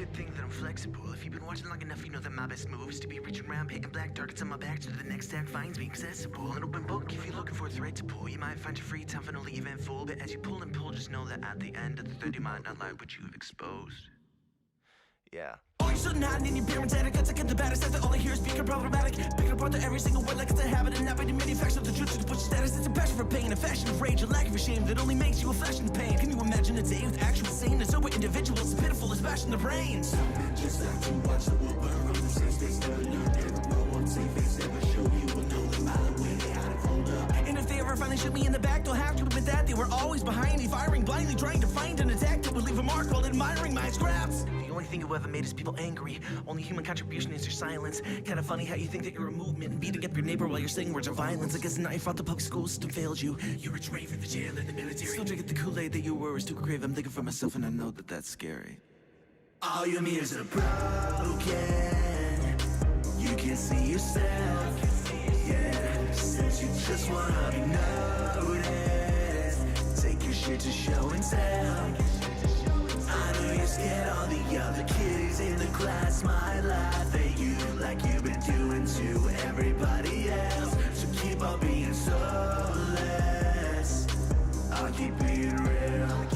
good thing that I'm flexible. If you've been watching long enough, you know that my best move is to be reaching around, painting black targets on my back so the next stack finds me accessible. An open book if you're looking for a thread to pull. You might find your free time finally eventful, but as you pull and pull, just know that at the end of the thread you might not like what you've exposed. Yeah. Oh, you're sitting hiding in your parents' attic. I take the baddest that all I hear is speaking problematic. Picking apart every single word like it's a habit, and not by the manufacture of the truth to push status. It's a passion for pain, a fashion of rage, a lack of shame that only makes you a flesh and pain. Can you imagine a day with actual sane and sober individuals, pitiful as bashing the brains? Some men just like to watch the world burn on the same space, never learn, never grow one safe face, never show you will know them by the way they had it rolled up. And if they ever finally shoot me in the back, they'll have to admit that they were always behind me, firing blindly, trying to find an attack that would leave a mark while admiring my scraps. The only thing you ever made is people angry. Only human contribution is your silence. Kinda funny how you think that you're a movement, beating up your neighbor while you're saying words of violence. I guess now you thought the public school system failed you. You're a traitor in the jail in the military. Still drinking the Kool-Aid that you were is too crave. I'm thinking for myself and I know that that's scary. All your mirrors are broken. You can't see yourself. Yeah, since you just wanna be noticed, take your shit to show and tell. I know you're scared all the other kids in the class might laugh at you like you've been doing to everybody else. So keep on being soulless. I'll keep being real.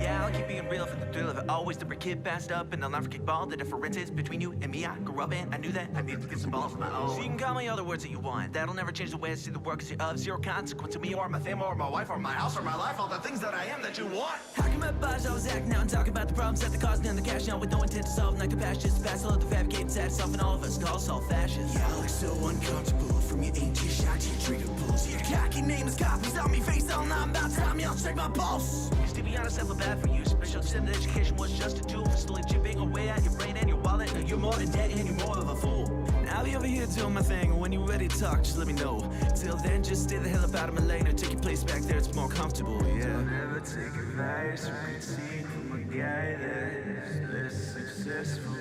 Yeah, I'll keep being real for the thrill of it. Always the kid passed up, and I'll never kick ball. The differences between you and me, I grew up in. I knew that I needed to get some balls of my own. So you can call me all the words that you want. That'll never change the way I see the world, cause you're of zero consequence to me or my family or my wife or my house or my life. All the things that I am that you want. How come my body's always acting out and talking about the problems that they're causing and the cash now with no intent to solve? Not compassion, pass all of the fabricated sad stuff, and all of us call self fascists. Yeah, I look so uncomfortable from your ancient shot to your trigger pulls. Your cocky name is copies on me, face all I'm about time. Y'all check my pulse. To be honest, I feel bad for you. Special extended education was just a tool for slowly chipping away at your brain and your wallet. Now you're more in debt and you're more of a fool. I'll be over here doing my thing, and when you're ready to talk, just let me know. Till then, just stay the hell up out of my lane or take your place back there, it's more comfortable, yeah. Don't ever take advice or critique from a guy that is less successful.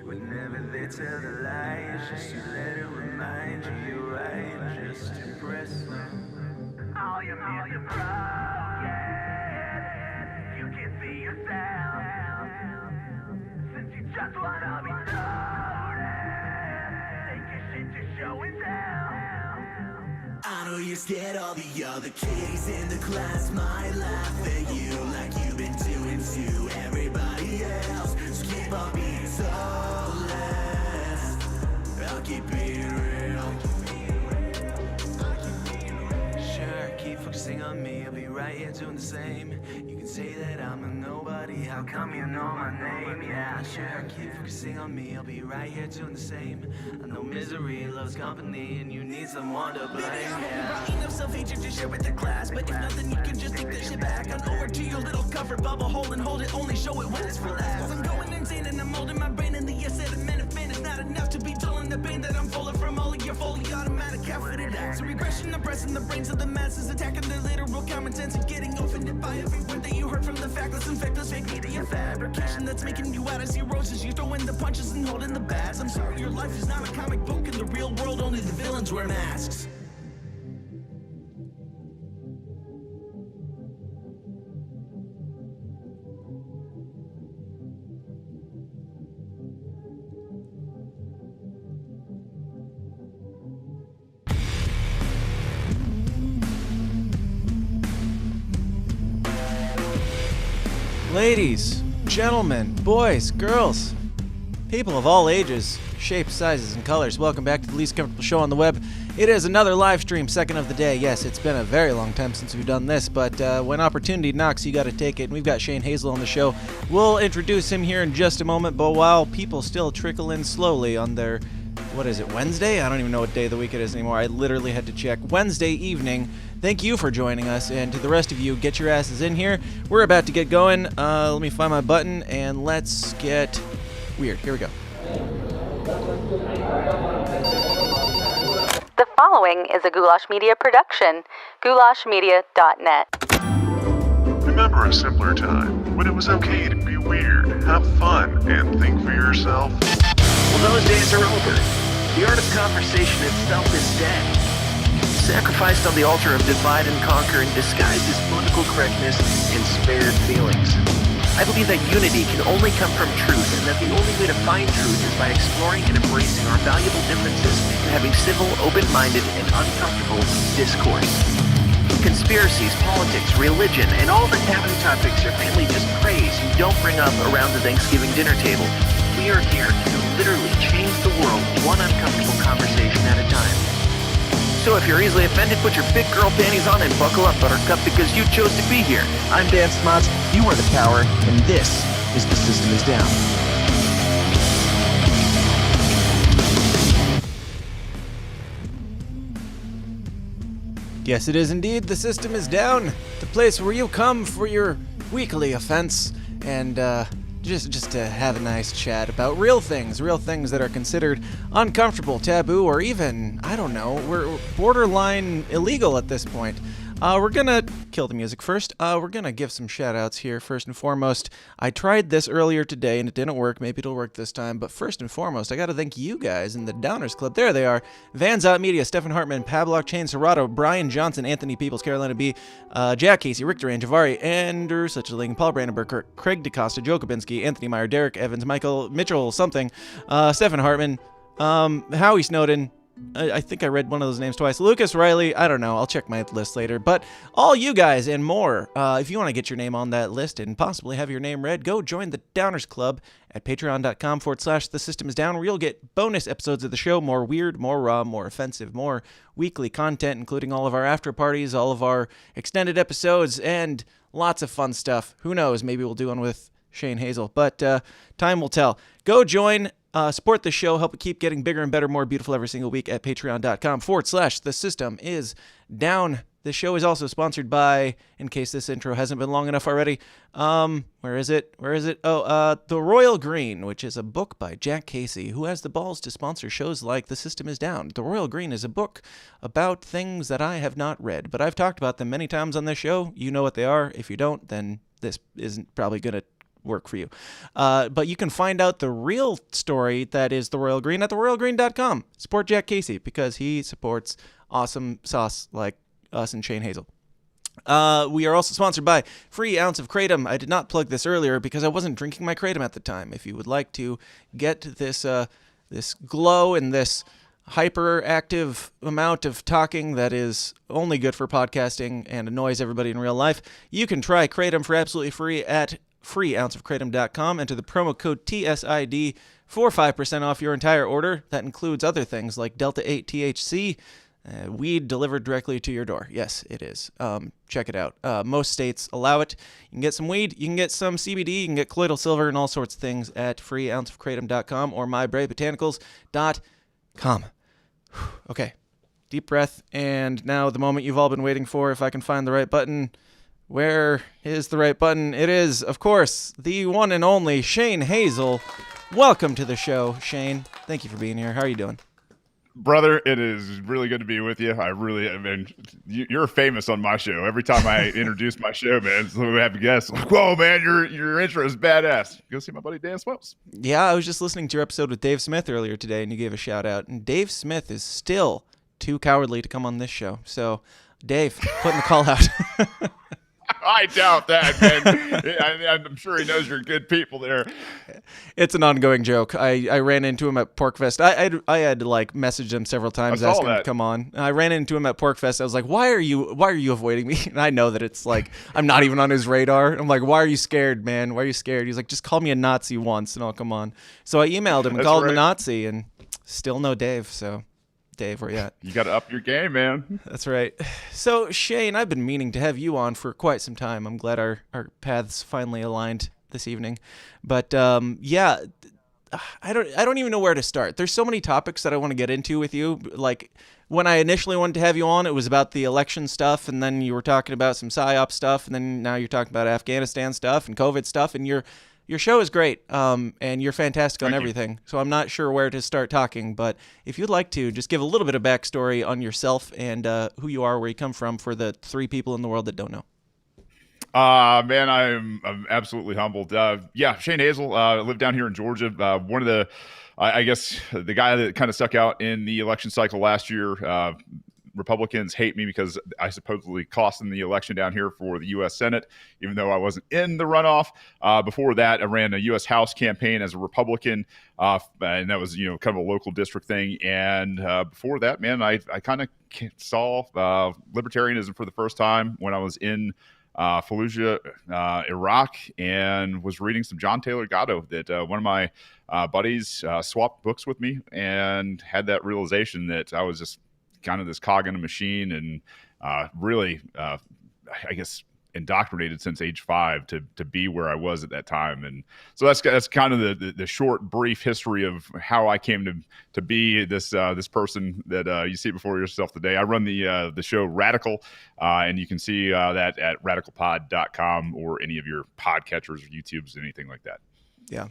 Whenever they tell the lies, just to let it remind you you're right, just impress them. All your broken. You can see yourself. Since you just wanna be noticed, take your shit to show and tell. I know you're scared all the other kids in the class might laugh at you like you've been doing to everybody else. So keep on being soulless. I'll keep being real. Sure, keep focusing on me. I'll be right here doing the same. You can say that I'm a nobody. How come you know my name? Yeah, sure, keep focusing on me. I'll be right here doing the same. I know misery loves company, and you need someone to blame. Yeah. Enough self-hatred to share with the class, but if nothing, you can just take that shit back on over to your little comfort bubble hole and hold it. Only show it when it's for laughs. I'm going insane and I'm molding my brain, and the yes that I'm in is not enough to be dulling the pain that I'm full of from all of your fully automatic outfitted acts. So regression, oppressing the brains of the masses, attacking their literal common sense and getting offended by every word that you heard from the factless and feckless fake media fabrication that's making you out of zeros as you're throwing the punches and holding the bats. I'm sorry, your life is not a comic book. In the real world, only the villains wear masks. Ladies, gentlemen, boys, girls, people of all ages, shapes, sizes, and colors, welcome back to the least comfortable show on the web. It is another live stream, second of the day. Yes, it's been a very long time since we've done this, but when opportunity knocks, you got to take it. And we've got Shane Hazel on the show. We'll introduce him here in just a moment, but while people still trickle in slowly on their, what is it, Wednesday? I don't even know what day of the week it is anymore. I literally had to check. Wednesday evening. Thank you for joining us, and to the rest of you, get your asses in here. We're about to get going. Let me find my button, and let's get weird. Here we go. The following is a Goulash Media production. goulashmedia.net. Remember a simpler time when it was okay to be weird, have fun, and think for yourself? Well, those days are over. The art of conversation itself is dead. Sacrificed on the altar of divide and conquer and disguised as political correctness and spared feelings. I believe that unity can only come from truth, and that the only way to find truth is by exploring and embracing our valuable differences and having civil, open-minded, and uncomfortable discourse. Conspiracies, politics, religion, and all the taboo topics your family just praise you don't bring up around the Thanksgiving dinner table. We are here to literally change the world one uncomfortable conversation at a time. So if you're easily offended, put your big girl panties on and buckle up, Buttercup, because you chose to be here. I'm Dan Smots, you are the power, and this is The System is Down. Yes, it is indeed. The System is Down, the place where you come for your weekly offense and just to have a nice chat about real things that are considered uncomfortable, taboo, or even, I don't know, we're borderline illegal at this point. We're gonna kill the music first. We're gonna give some shout-outs here first and foremost. I tried this earlier today and it didn't work. Maybe it'll work this time. But first and foremost, I gotta thank you guys in the Downers Club. There they are. Vans Out Media, Stephen Hartman, Pavlok Chain, Serato, Brian Johnson, Anthony Peoples, Carolina B, Jack Casey, Rick Duran, Javari, Andrew Suchling, Paul Brandenburg, Craig DeCosta, Joe Kabinski, Anthony Meyer, Derek Evans, Michael Mitchell, something, Stephen Hartman, Howie Snowden. I think I read one of those names twice. Lucas Riley, I don't know. I'll check my list later. But all you guys and more, if you want to get your name on that list and possibly have your name read, go join the Downers Club at patreon.com/The System is Down, where you'll get bonus episodes of the show, more weird, more raw, more offensive, more weekly content, including all of our after parties, all of our extended episodes, and lots of fun stuff. Who knows? Maybe we'll do one with Shane Hazel. But time will tell. Go join. Support the show, help it keep getting bigger and better, more beautiful every single week at patreon.com/The System is Down. The show is also sponsored by, in case this intro hasn't been long enough already, where is it? Oh, The Royal Green, which is a book by Jack Casey, who has the balls to sponsor shows like The System is Down. The Royal Green is a book about things that I have not read, but I've talked about them many times on this show. You know what they are. If you don't, then this isn't probably going to work for you. But you can find out the real story that is The Royal Green at theroyalgreen.com. Support Jack Casey because he supports awesome sauce like us and Shane Hazel. We are also sponsored by Free Ounce of Kratom. I did not plug this earlier because I wasn't drinking my Kratom at the time. If you would like to get this this glow and this hyperactive amount of talking that is only good for podcasting and annoys everybody in real life, you can try Kratom for absolutely free at freeounceofkratom.com. Enter the promo code TSID for 5% off your entire order. That includes other things like Delta 8 THC, weed delivered directly to your door. Yes, it is. Check it out. Most states allow it. You can get some weed, you can get some CBD, you can get colloidal silver and all sorts of things at freeounceofkratom.com or mybraybotanicals.com. Okay, deep breath, and now the moment you've all been waiting for, if I can find the right button. Where is the right button? It is, of course, the one and only Shane Hazel. Welcome to the show, Shane. Thank you for being here. How are you doing? Brother, it is really good to be with you. I mean, you're famous on my show. Every time I introduce my show, man, so we have guests. Like, whoa, man, your intro is badass. Go see my buddy Dan Smokes. Yeah, I was just listening to your episode with Dave Smith earlier today, and you gave a shout out. And Dave Smith is still too cowardly to come on this show. So, Dave, putting the call out. I doubt that, man. I'm sure he knows you're good people there. It's an ongoing joke. I ran into him at PorkFest. I had to like message him several times asking him to come on. I ran into him at PorkFest. I was like, why are you avoiding me? And I know that it's like I'm not even on his radar. I'm like, why are you scared, man? Why are you scared? He's like, just call me a Nazi once and I'll come on. So I emailed him and called him a Nazi, and still no Dave. So Dave, where you at? You got to up your game, man. That's right. So, Shane, I've been meaning to have you on for quite some time. I'm glad our paths finally aligned this evening. But, yeah, I don't even know where to start. There's so many topics that I want to get into with you. Like, when I initially wanted to have you on, it was about the election stuff, and then you were talking about some PsyOps stuff, and then now you're talking about Afghanistan stuff and COVID stuff, and your show is great, and you're fantastic on everything. So I'm not sure where to start talking, but if you'd like to, just give a little bit of backstory on yourself and who you are, where you come from, for the 3 people in the world that don't know. Man, I'm absolutely humbled. Yeah, Shane Hazel. I live down here in Georgia. One of the, I guess, the guy that kind of stuck out in the election cycle last year. Republicans hate me because I supposedly cost them the election down here for the U.S. Senate, even though I wasn't in the runoff. Before that, I ran a U.S. House campaign as a Republican, and that was, kind of a local district thing. And before that, man, I kind of saw libertarianism for the first time when I was in Fallujah, Iraq, and was reading some John Taylor Gatto that one of my buddies swapped books with me, and had that realization that I was just kind of this cog in a machine, and really, I guess, indoctrinated since age 5 to be where I was at that time. And so that's kind of the short, brief history of how I came to be this person that you see before yourself today. I run the show Radical, and you can see that at radicalpod.com or any of your podcatchers or YouTubes, anything like that. Yeah.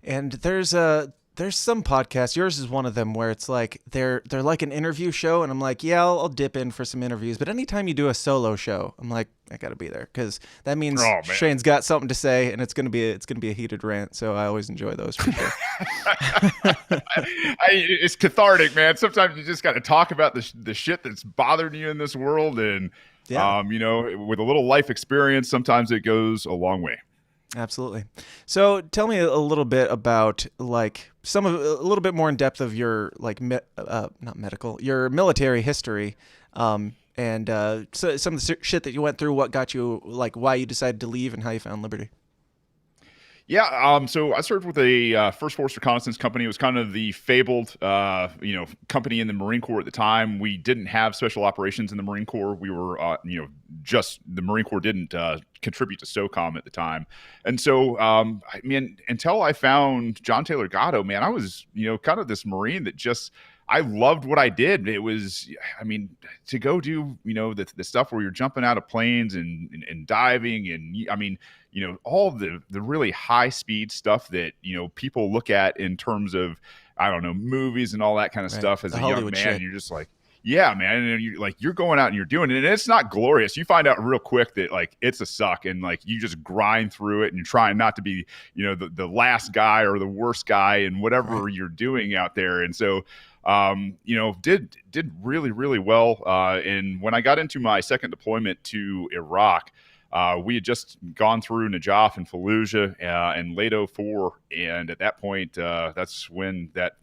And there's some podcasts, yours is one of them, where it's like they're like an interview show, and I'm like, yeah, I'll dip in for some interviews. But anytime you do a solo show, I'm like, I gotta be there, because that means Shane's got something to say, and it's gonna be a heated rant. So I always enjoy those for sure. It's cathartic, man. Sometimes you just got to talk about the shit that's bothering you in this world, and with a little life experience, sometimes it goes a long way. Absolutely. So tell me a little bit about a little bit more in depth of your not medical, your military history, and so some of the shit that you went through, what got you, why you decided to leave and how you found liberty. Yeah, so I served with a First Force Reconnaissance Company. It was kind of the fabled, company in the Marine Corps at the time. We didn't have special operations in the Marine Corps. We were, just the Marine Corps didn't contribute to SOCOM at the time. And so, until I found John Taylor Gatto, man, I was, kind of this Marine that just, I loved what I did. It was, to go do, the stuff where you're jumping out of planes and diving, and all the really high speed stuff that, people look at in terms of, I don't know, movies and all that kind of stuff as a young man. And you're just like, yeah, man. And you're going out and you're doing it, and it's not glorious. You find out real quick that it's a suck, and you just grind through it, and you're trying not to be, the last guy or the worst guy in whatever you're doing out there. And so, did really, really well. And when I got into my second deployment to Iraq, we had just gone through Najaf and Fallujah and Aledo 4. And at that point, that's when that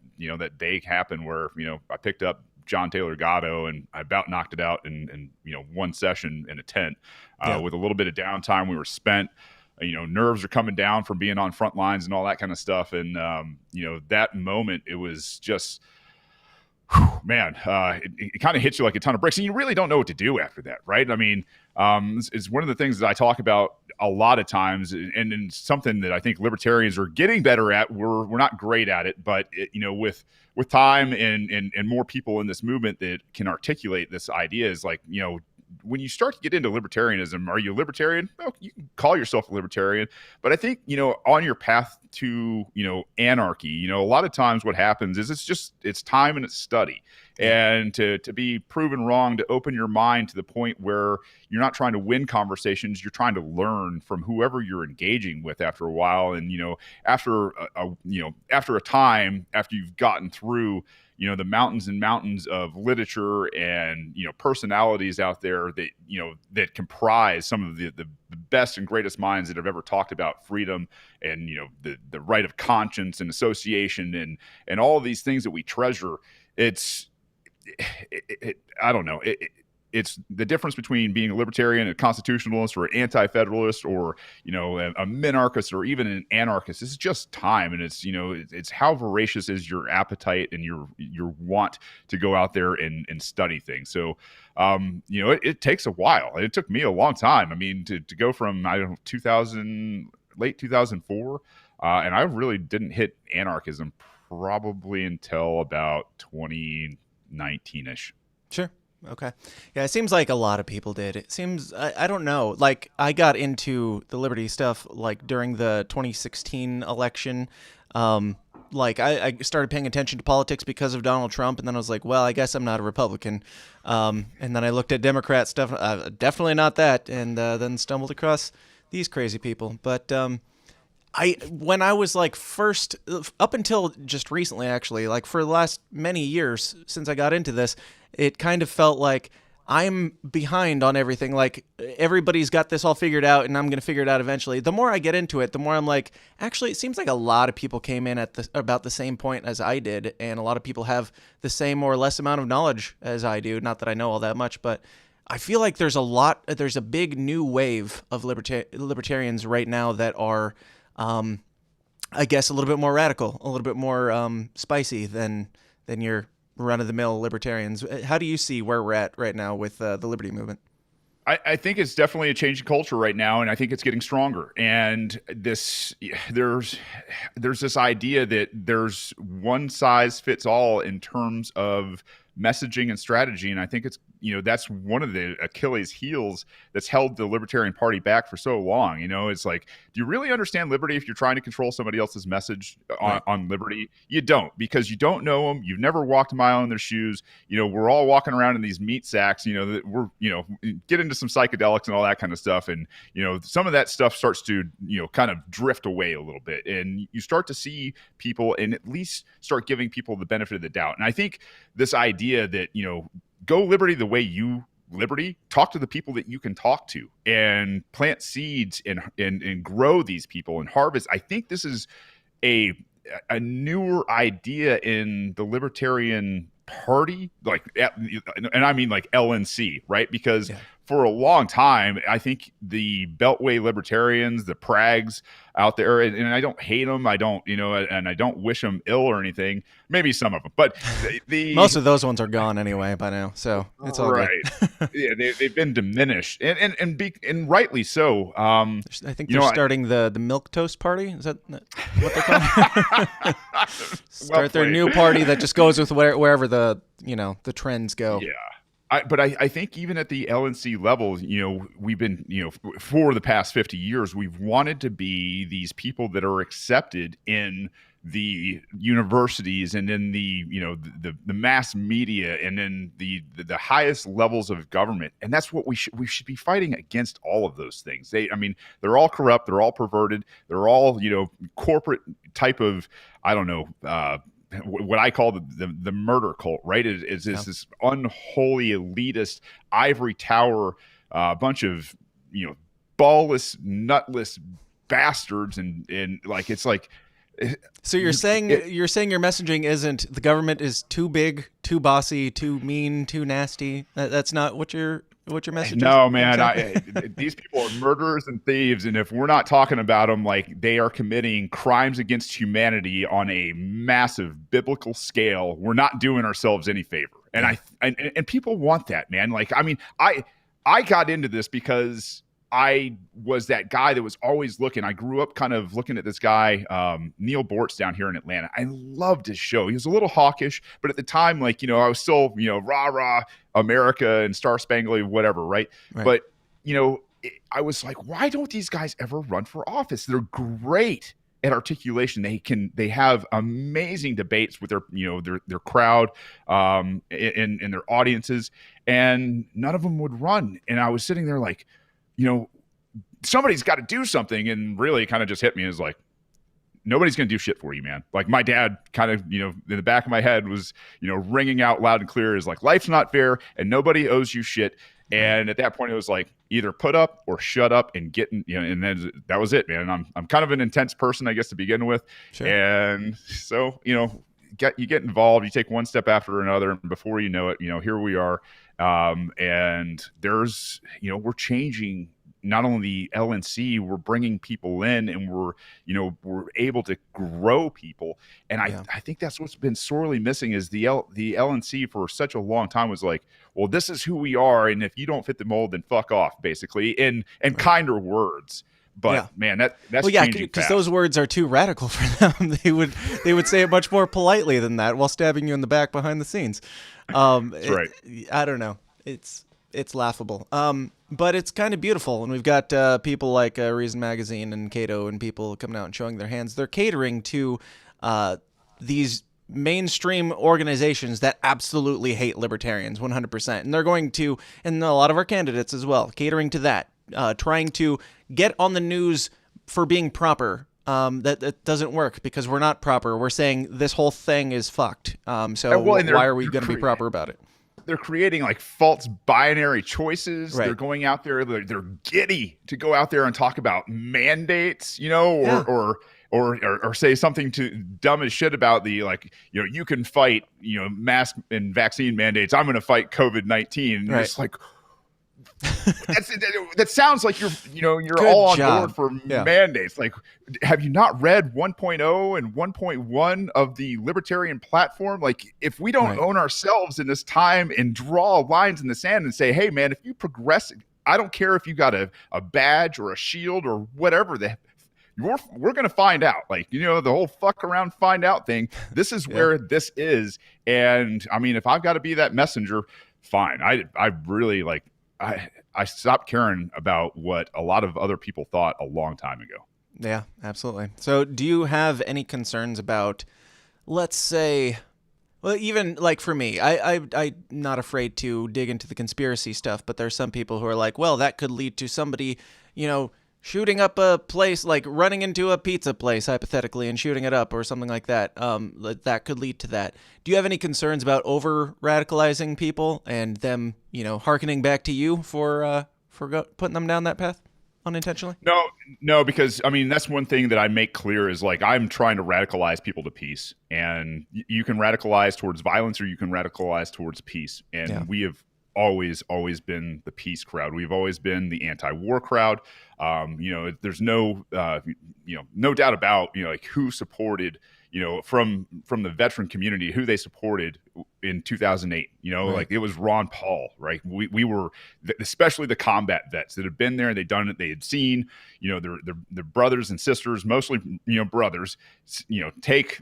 day happened where, I picked up John Taylor Gatto, and I about knocked it out in one session in a tent with a little bit of downtime. We were spent. Nerves are coming down from being on front lines and all that kind of stuff. And, that moment, it was just, man, it kind of hits you like a ton of bricks, and you really don't know what to do after that, right? I mean, it's one of the things that I talk about a lot of times, and something that I think libertarians are getting better at. We're not great at it, but with time and more people in this movement that can articulate this idea is when you start to get into libertarianism, are you a libertarian? Well, you can call yourself a libertarian, but I think, on your path to, anarchy, a lot of times what happens is it's time and it's study. And to be proven wrong, to open your mind to the point where you're not trying to win conversations, you're trying to learn from whoever you're engaging with after a while. And, after a time, after you've gotten through, the mountains and mountains of literature and, personalities out there that, that comprise some of the best and greatest minds that have ever talked about freedom and, the right of conscience and association and all of these things that we treasure. I don't know. It's the difference between being a libertarian, a constitutionalist, or an anti-federalist, or a minarchist, or even an anarchist. It's just time, and it's how voracious is your appetite and your want to go out there and study things. So, it takes a while. It took me a long time. I mean, to go from late 2004, and I really didn't hit anarchism probably until about 2019-ish. Sure. Okay. Yeah, it seems like a lot of people did. It seems, I don't know, I got into the liberty stuff during the 2016 election. I started paying attention to politics because of Donald Trump, and then I was like, well, I guess I'm not a Republican. And then I looked at Democrat stuff, definitely not that, and then stumbled across these crazy people. But when I was like first, up until just recently, actually, like for the last many years since I got into this, it kind of felt like I'm behind on everything. Like everybody's got this all figured out and I'm going to figure it out eventually. The more I get into it, the more I'm like, actually, it seems like a lot of people came in at about the same point as I did. And a lot of people have the same or less amount of knowledge as I do. Not that I know all that much, but I feel like there's a big new wave of libertarians right now that are, I guess, a little bit more radical, a little bit more spicy than your run-of-the-mill libertarians. How do you see where we're at right now with the liberty movement? I think it's definitely a change in culture right now, and I think it's getting stronger. And there's this idea that there's one size fits all in terms of messaging and strategy, and I think it's that's one of the Achilles heels that's held the Libertarian Party back for so long. It's like, do you really understand liberty if you're trying to control somebody else's message on liberty? You don't, because you don't know them. You've never walked a mile in their shoes. We're all walking around in these meat sacks. That we're get into some psychedelics and all that kind of stuff, and some of that stuff starts to kind of drift away a little bit, and you start to see people and at least start giving people the benefit of the doubt. And I think this idea that go liberty the way you liberty, talk to the people that you can talk to and plant seeds and grow these people and harvest. I think this is a newer idea in the Libertarian Party, and I mean like LNC, right? Because for a long time, I think the Beltway libertarians, the prags out there, and I don't hate them, I don't, and I don't wish them ill or anything. Maybe some of them, but most of those ones are gone anyway by now, so it's all right. good. Yeah, they've been diminished, and rightly so. I think they're starting the Milk Toast Party. Is that what they're calling? Start their new party that just goes with wherever the trends go. Yeah. But I think even at the LNC level, we've been, for the past 50 years, we've wanted to be these people that are accepted in the universities and in the mass media and in the highest levels of government. And that's what we should be fighting against, all of those things. They're all corrupt. They're all perverted. They're all, corporate type of, I don't know, what I call the murder cult, right? Is this unholy elitist ivory tower, bunch of ballless, nutless bastards, and like it's like. So you're saying your messaging isn't the government is too big, too bossy, too mean, too nasty. That's not what your message is? No, man. These people are murderers and thieves, and if we're not talking about them like they are committing crimes against humanity on a massive biblical scale, we're not doing ourselves any favor. And and people want that, man. Like, I mean, I got into this because I was that guy that was always looking. I grew up kind of looking at this guy, Neil Bortz, down here in Atlanta. I loved his show. He was a little hawkish, but at the time, like, I was still, rah, America and Star Spangled, whatever, right? But, I was like, why don't these guys ever run for office? They're great at articulation. They have amazing debates with their crowd and their audiences, and none of them would run. And I was sitting there like, somebody's got to do something. And really it kind of just hit me as like, nobody's going to do shit for you, man. Like my dad kind of, in the back of my head was, ringing out loud and clear is like, life's not fair and nobody owes you shit. And at that point it was like, either put up or shut up and get in, and then that was it, man. And I'm kind of an intense person, I guess, to begin with. Sure. And so, you get involved, you take one step after another, and before you know it, here we are. And there's, we're changing not only the LNC, we're bringing people in, and we're able to grow people. And I think that's what's been sorely missing is the LNC for such a long time was like, well, this is who we are. And if you don't fit the mold, then fuck off, basically, in kinder words. But man, that's changing because those words are too radical for them. They would say it much more politely than that, while stabbing you in the back behind the scenes. That's right. I don't know. It's laughable. But it's kind of beautiful, and we've got people like Reason Magazine and Cato and people coming out and showing their hands. They're catering to these mainstream organizations that absolutely hate libertarians 100%, and they're going to, and a lot of our candidates as well, catering to that. Trying to get on the news for being proper that doesn't work because we're not proper. We're saying this whole thing is fucked. So and why are we going to be proper about it? They're creating like false binary choices. Right. They're going out there. They're giddy to go out there and talk about mandates, or say something to dumb as shit about the you can fight mask and vaccine mandates. I'm going to fight COVID-19. Right. It's like that sounds like you're Good all on job. board for mandates. Like, have you not read 1.0 and 1.1 of the libertarian platform? Like, if we don't own ourselves in this time and draw lines in the sand and say, hey man, if you progress, I don't care if you got a badge or a shield or whatever we're going to find out. Like, the whole fuck around, find out thing. This is where this is. And I mean, if I've got to be that messenger, fine. I really I stopped caring about what a lot of other people thought a long time ago. Yeah, absolutely. So do you have any concerns about, let's say, well, even like for me, I'm not afraid to dig into the conspiracy stuff, but there's some people who are like, well, that could lead to somebody, shooting up a place, like running into a pizza place, hypothetically, and shooting it up or something like that. That could lead to that. Do you have any concerns about over-radicalizing people and them, hearkening back to you for putting them down that path unintentionally? No, because, I mean, that's one thing that I make clear is, like, I'm trying to radicalize people to peace. And you can radicalize towards violence or you can radicalize towards peace. And we have always been the peace crowd. We've always been the anti-war crowd. There's no doubt about, like who supported, from the veteran community, who they supported in 2008, like it was Ron Paul, right? We were, especially the combat vets that had been there, they'd done it, they had seen, their brothers and sisters, mostly, brothers, take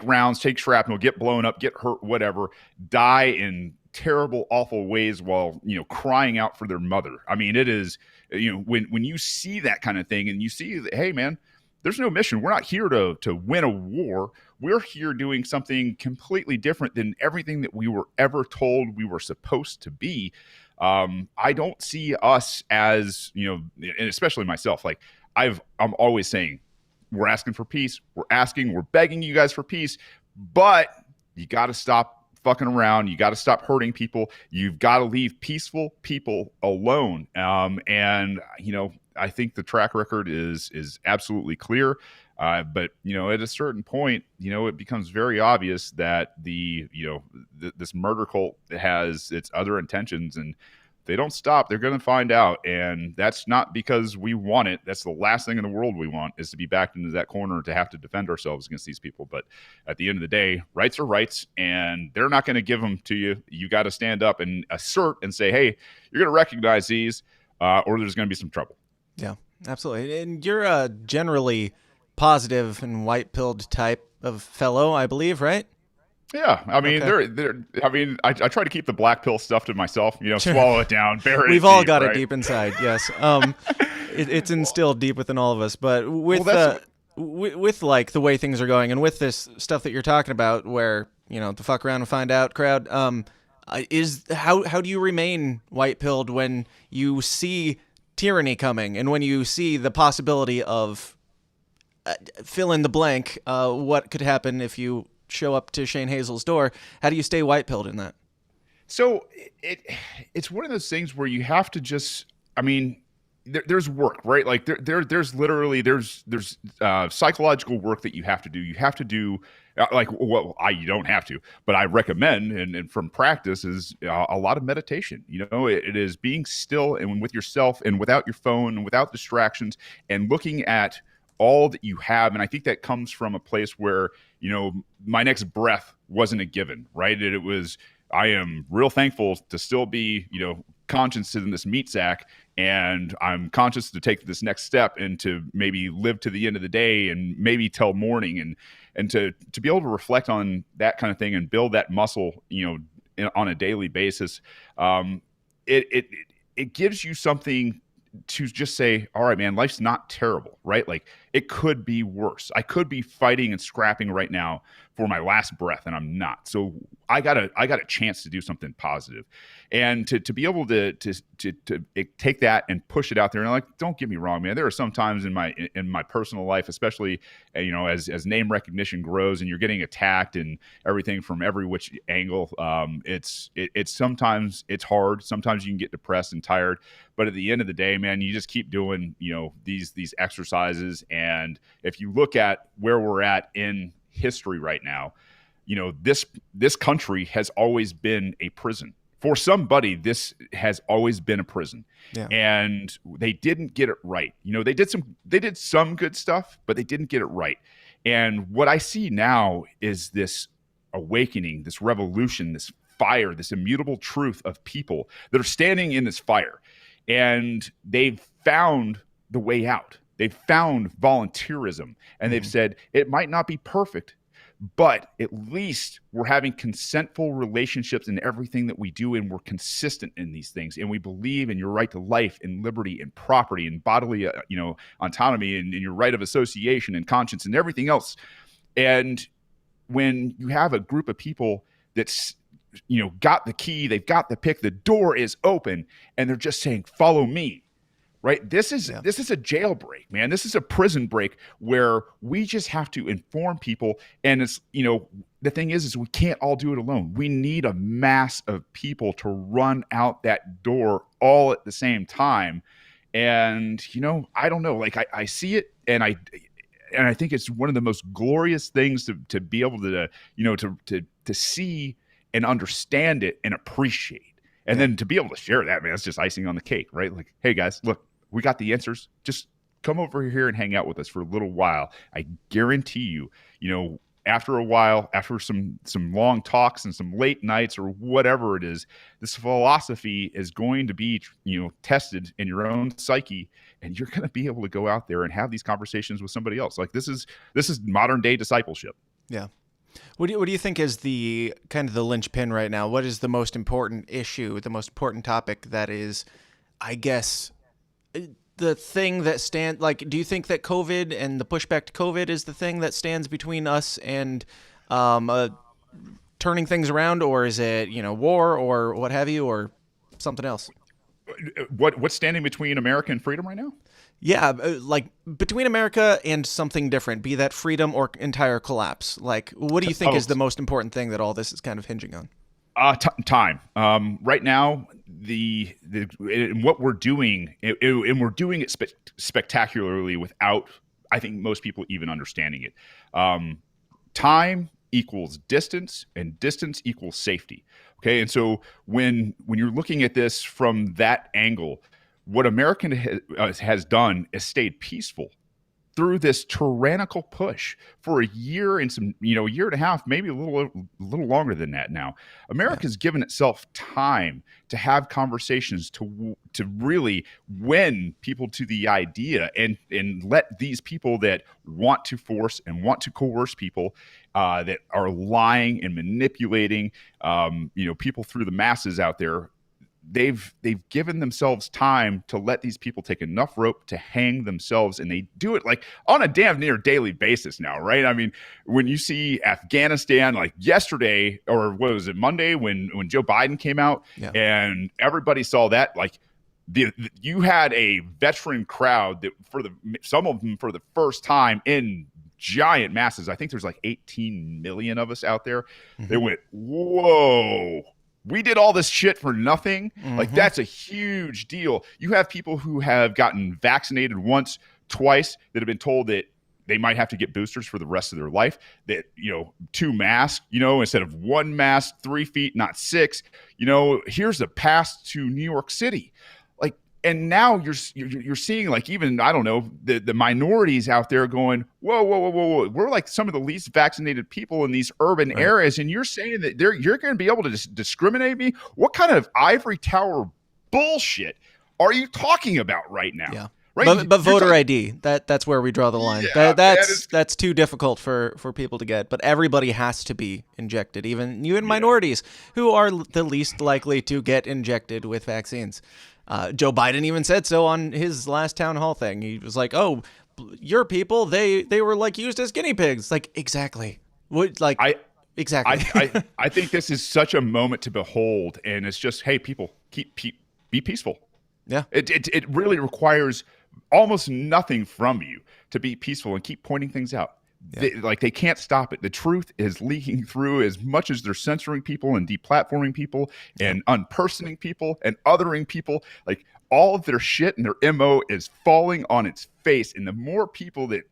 rounds, take shrapnel, get blown up, get hurt, whatever, die in terrible, awful ways while, crying out for their mother. I mean, it is, when you see that kind of thing and you see that, hey man, there's no mission. We're not here to win a war. We're here doing something completely different than everything that we were ever told we were supposed to be. I don't see us as, and especially myself, like I'm always saying, we're asking for peace. We're begging you guys for peace, but you got to stop fucking around. You got to stop hurting people. You've got to leave peaceful people alone. And I think the track record is absolutely clear. But at a certain point, it becomes very obvious that this murder cult has its other intentions, and if they don't stop, they're going to find out. And that's not because we want it. That's the last thing in the world we want, is to be backed into that corner to have to defend ourselves against these people. But at the end of the day, rights are rights, and they're not going to give them to you. You got to stand up and assert and say, hey, you're going to recognize these, or there's going to be some trouble. Yeah, absolutely. And you're a generally positive and white-pilled type of fellow, I believe, right? Yeah, I mean, I try to keep the black pill stuff to myself. Swallow it down, bury it. We've all deep, got right? it deep inside. Yes, it's instilled deep within all of us. But with like the way things are going, and with this stuff that you're talking about, where the fuck around and find out crowd, is how do you remain white pilled when you see tyranny coming, and when you see the possibility of fill in the blank, what could happen if you show up to Shane Hazel's door? How do you stay white-pilled in that? So it's one of those things where you have to just, I mean, there's work, right? Like there's literally psychological work that you have to do. You have to do you don't have to, but I recommend, and from practice, is a lot of meditation. It is being still and with yourself and without your phone and without distractions and looking at all that you have. And I think that comes from a place where, my next breath wasn't a given, right? It was, I am real thankful to still be, conscious in this meat sack, and I'm conscious to take this next step and to maybe live to the end of the day and maybe till morning, and to be able to reflect on that kind of thing and build that muscle, on a daily basis. It gives you something to just say, all right, man, life's not terrible, right? Like, it could be worse. I could be fighting and scrapping right now for my last breath, and I'm not. So I got a chance to do something positive, and to be able to take that and push it out there. And like, don't get me wrong, man. There are some times in my personal life, especially as name recognition grows and you're getting attacked and everything from every which angle. It's sometimes it's hard. Sometimes you can get depressed and tired. But at the end of the day, man, you just keep doing these exercises. And if you look at where we're at in history right now, this country has always been a prison. For somebody, this has always been a prison. Yeah. And they didn't get it right. They did some good stuff, but they didn't get it right. And what I see now is this awakening, this revolution, this fire, this immutable truth of people that are standing in this fire. And they've found the way out. They've found volunteerism. And they've said, it might not be perfect, but at least we're having consentful relationships in everything that we do, and we're consistent in these things. And we believe in your right to life and liberty and property and bodily, autonomy and your right of association and conscience and everything else. And when you have a group of people that's, got the key, they've got the pick, the door is open, and they're just saying, follow me. Right. This is a jailbreak, man. This is a prison break where we just have to inform people. And it's, the thing is we can't all do it alone. We need a mass of people to run out that door all at the same time. And, I don't know, like I see it, and I think it's one of the most glorious things to be able to, to see and understand it and appreciate. And then to be able to share that, man, that's just icing on the cake, right? Like, hey guys, look, we got the answers. Just come over here and hang out with us for a little while. I guarantee you, after a while, after some long talks and some late nights or whatever it is, this philosophy is going to be, tested in your own psyche, and you're going to be able to go out there and have these conversations with somebody else. Like this is modern day discipleship. Yeah. What do you think is the kind of the linchpin right now? What is the most important issue, the most important topic that is, I guess, the thing that do you think that COVID and the pushback to COVID is the thing that stands between us and turning things around, or is it, war or what have you, or something else? What's standing between America and freedom right now? Yeah, like between America and something different, be that freedom or entire collapse. Like, what do you think is the most important thing that all this is kind of hinging on? Time. Right now, what we're doing, and we're doing it spectacularly without, I think, most people even understanding it. Time equals distance, and distance equals safety. Okay, and so when you're looking at this from that angle, what America has done is stayed peaceful through this tyrannical push for a year and a year and a half, maybe a little longer than that now. America's given itself time to have conversations, to really win people to the idea and let these people that want to force and want to coerce people, that are lying and manipulating, people through the masses out there. They've given themselves time to let these people take enough rope to hang themselves, and they do it like on a damn near daily basis now, right? I mean, when you see Afghanistan, like yesterday, or what was it, Monday, when Joe Biden came out, and everybody saw that, like you had a veteran crowd that some of them for the first time in giant masses. I think there's like 18 million of us out there. Mm-hmm. They went, whoa. We did all this shit for nothing. Mm-hmm. Like, that's a huge deal. You have people who have gotten vaccinated once, twice, that have been told that they might have to get boosters for the rest of their life, that, 2 masks, instead of 1 mask, 3 feet, not 6, here's a pass to New York City. Like, and now you're seeing, like, even, I don't know, the minorities out there going, whoa. We're like some of the least vaccinated people in these urban areas. And you're saying that you're going to be able to discriminate me? What kind of ivory tower bullshit are you talking about right now? Yeah. Right? But voter ID, that's where we draw the line. Yeah, that's too difficult for people to get. But everybody has to be injected, even minorities who are the least likely to get injected with vaccines. Joe Biden even said so on his last town hall thing. He was like, "Oh, your people, they were like used as guinea pigs." Like, exactly. Would like exactly. I think this is such a moment to behold, and it's just, hey, people, be peaceful. Yeah. It really requires almost nothing from you to be peaceful and keep pointing things out. Yeah. They can't stop it. The truth is leaking through as much as they're censoring people and deplatforming people and unpersoning people and othering people. Like, all of their shit and their MO is falling on its face. And the more people that,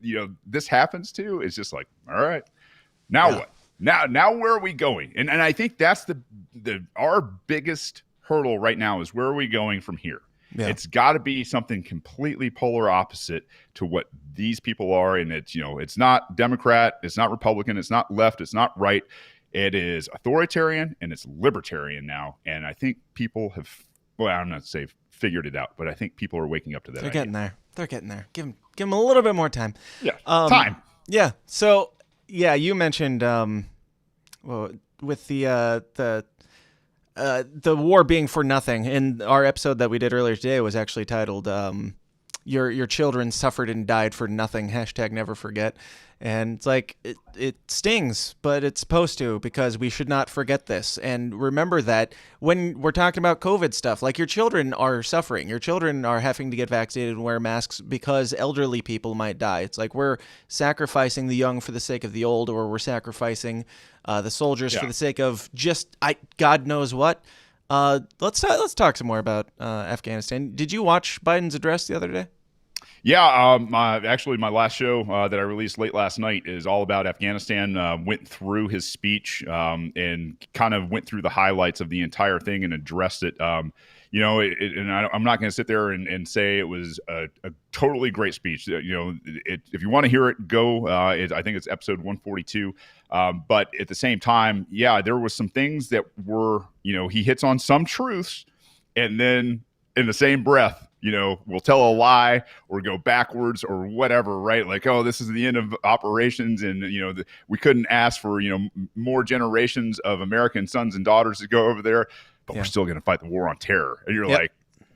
this happens to, is just like, all right, now what? Now where are we going? And I think that's our biggest hurdle right now is, where are we going from here? Yeah. It's got to be something completely polar opposite to what these people are. And it's not Democrat, it's not Republican, it's not left, it's not right. It is authoritarian and it's libertarian now. And I think people have, I'm not saying figured it out, but I think people are waking up to that. They're getting there. Give them a little bit more time. Yeah. Time. Yeah. So you mentioned, with the war being for nothing. And our episode that we did earlier today was actually titled "Your Children Suffered and Died for Nothing." #NeverForget. And it's like it stings, but it's supposed to, because we should not forget this. And remember that when we're talking about COVID stuff, like, your children are suffering. Your children are having to get vaccinated and wear masks because elderly people might die. It's like we're sacrificing the young for the sake of the old, or we're sacrificing the soldiers for the sake of just God knows what. Let's talk some more about Afghanistan. Did you watch Biden's address the other day? Yeah, actually, my last show that I released late last night is all about Afghanistan. Went through his speech and kind of went through the highlights of the entire thing and addressed it. I'm not going to sit there and say it was a totally great speech. If you want to hear it, go. I think it's episode 142. But at the same time, there was some things that were, he hits on some truths, and then in the same breath, we'll tell a lie or go backwards or whatever, right? Like, oh, this is the end of operations, and we couldn't ask for more generations of American sons and daughters to go over there, but we're still going to fight the war on terror. And you're like,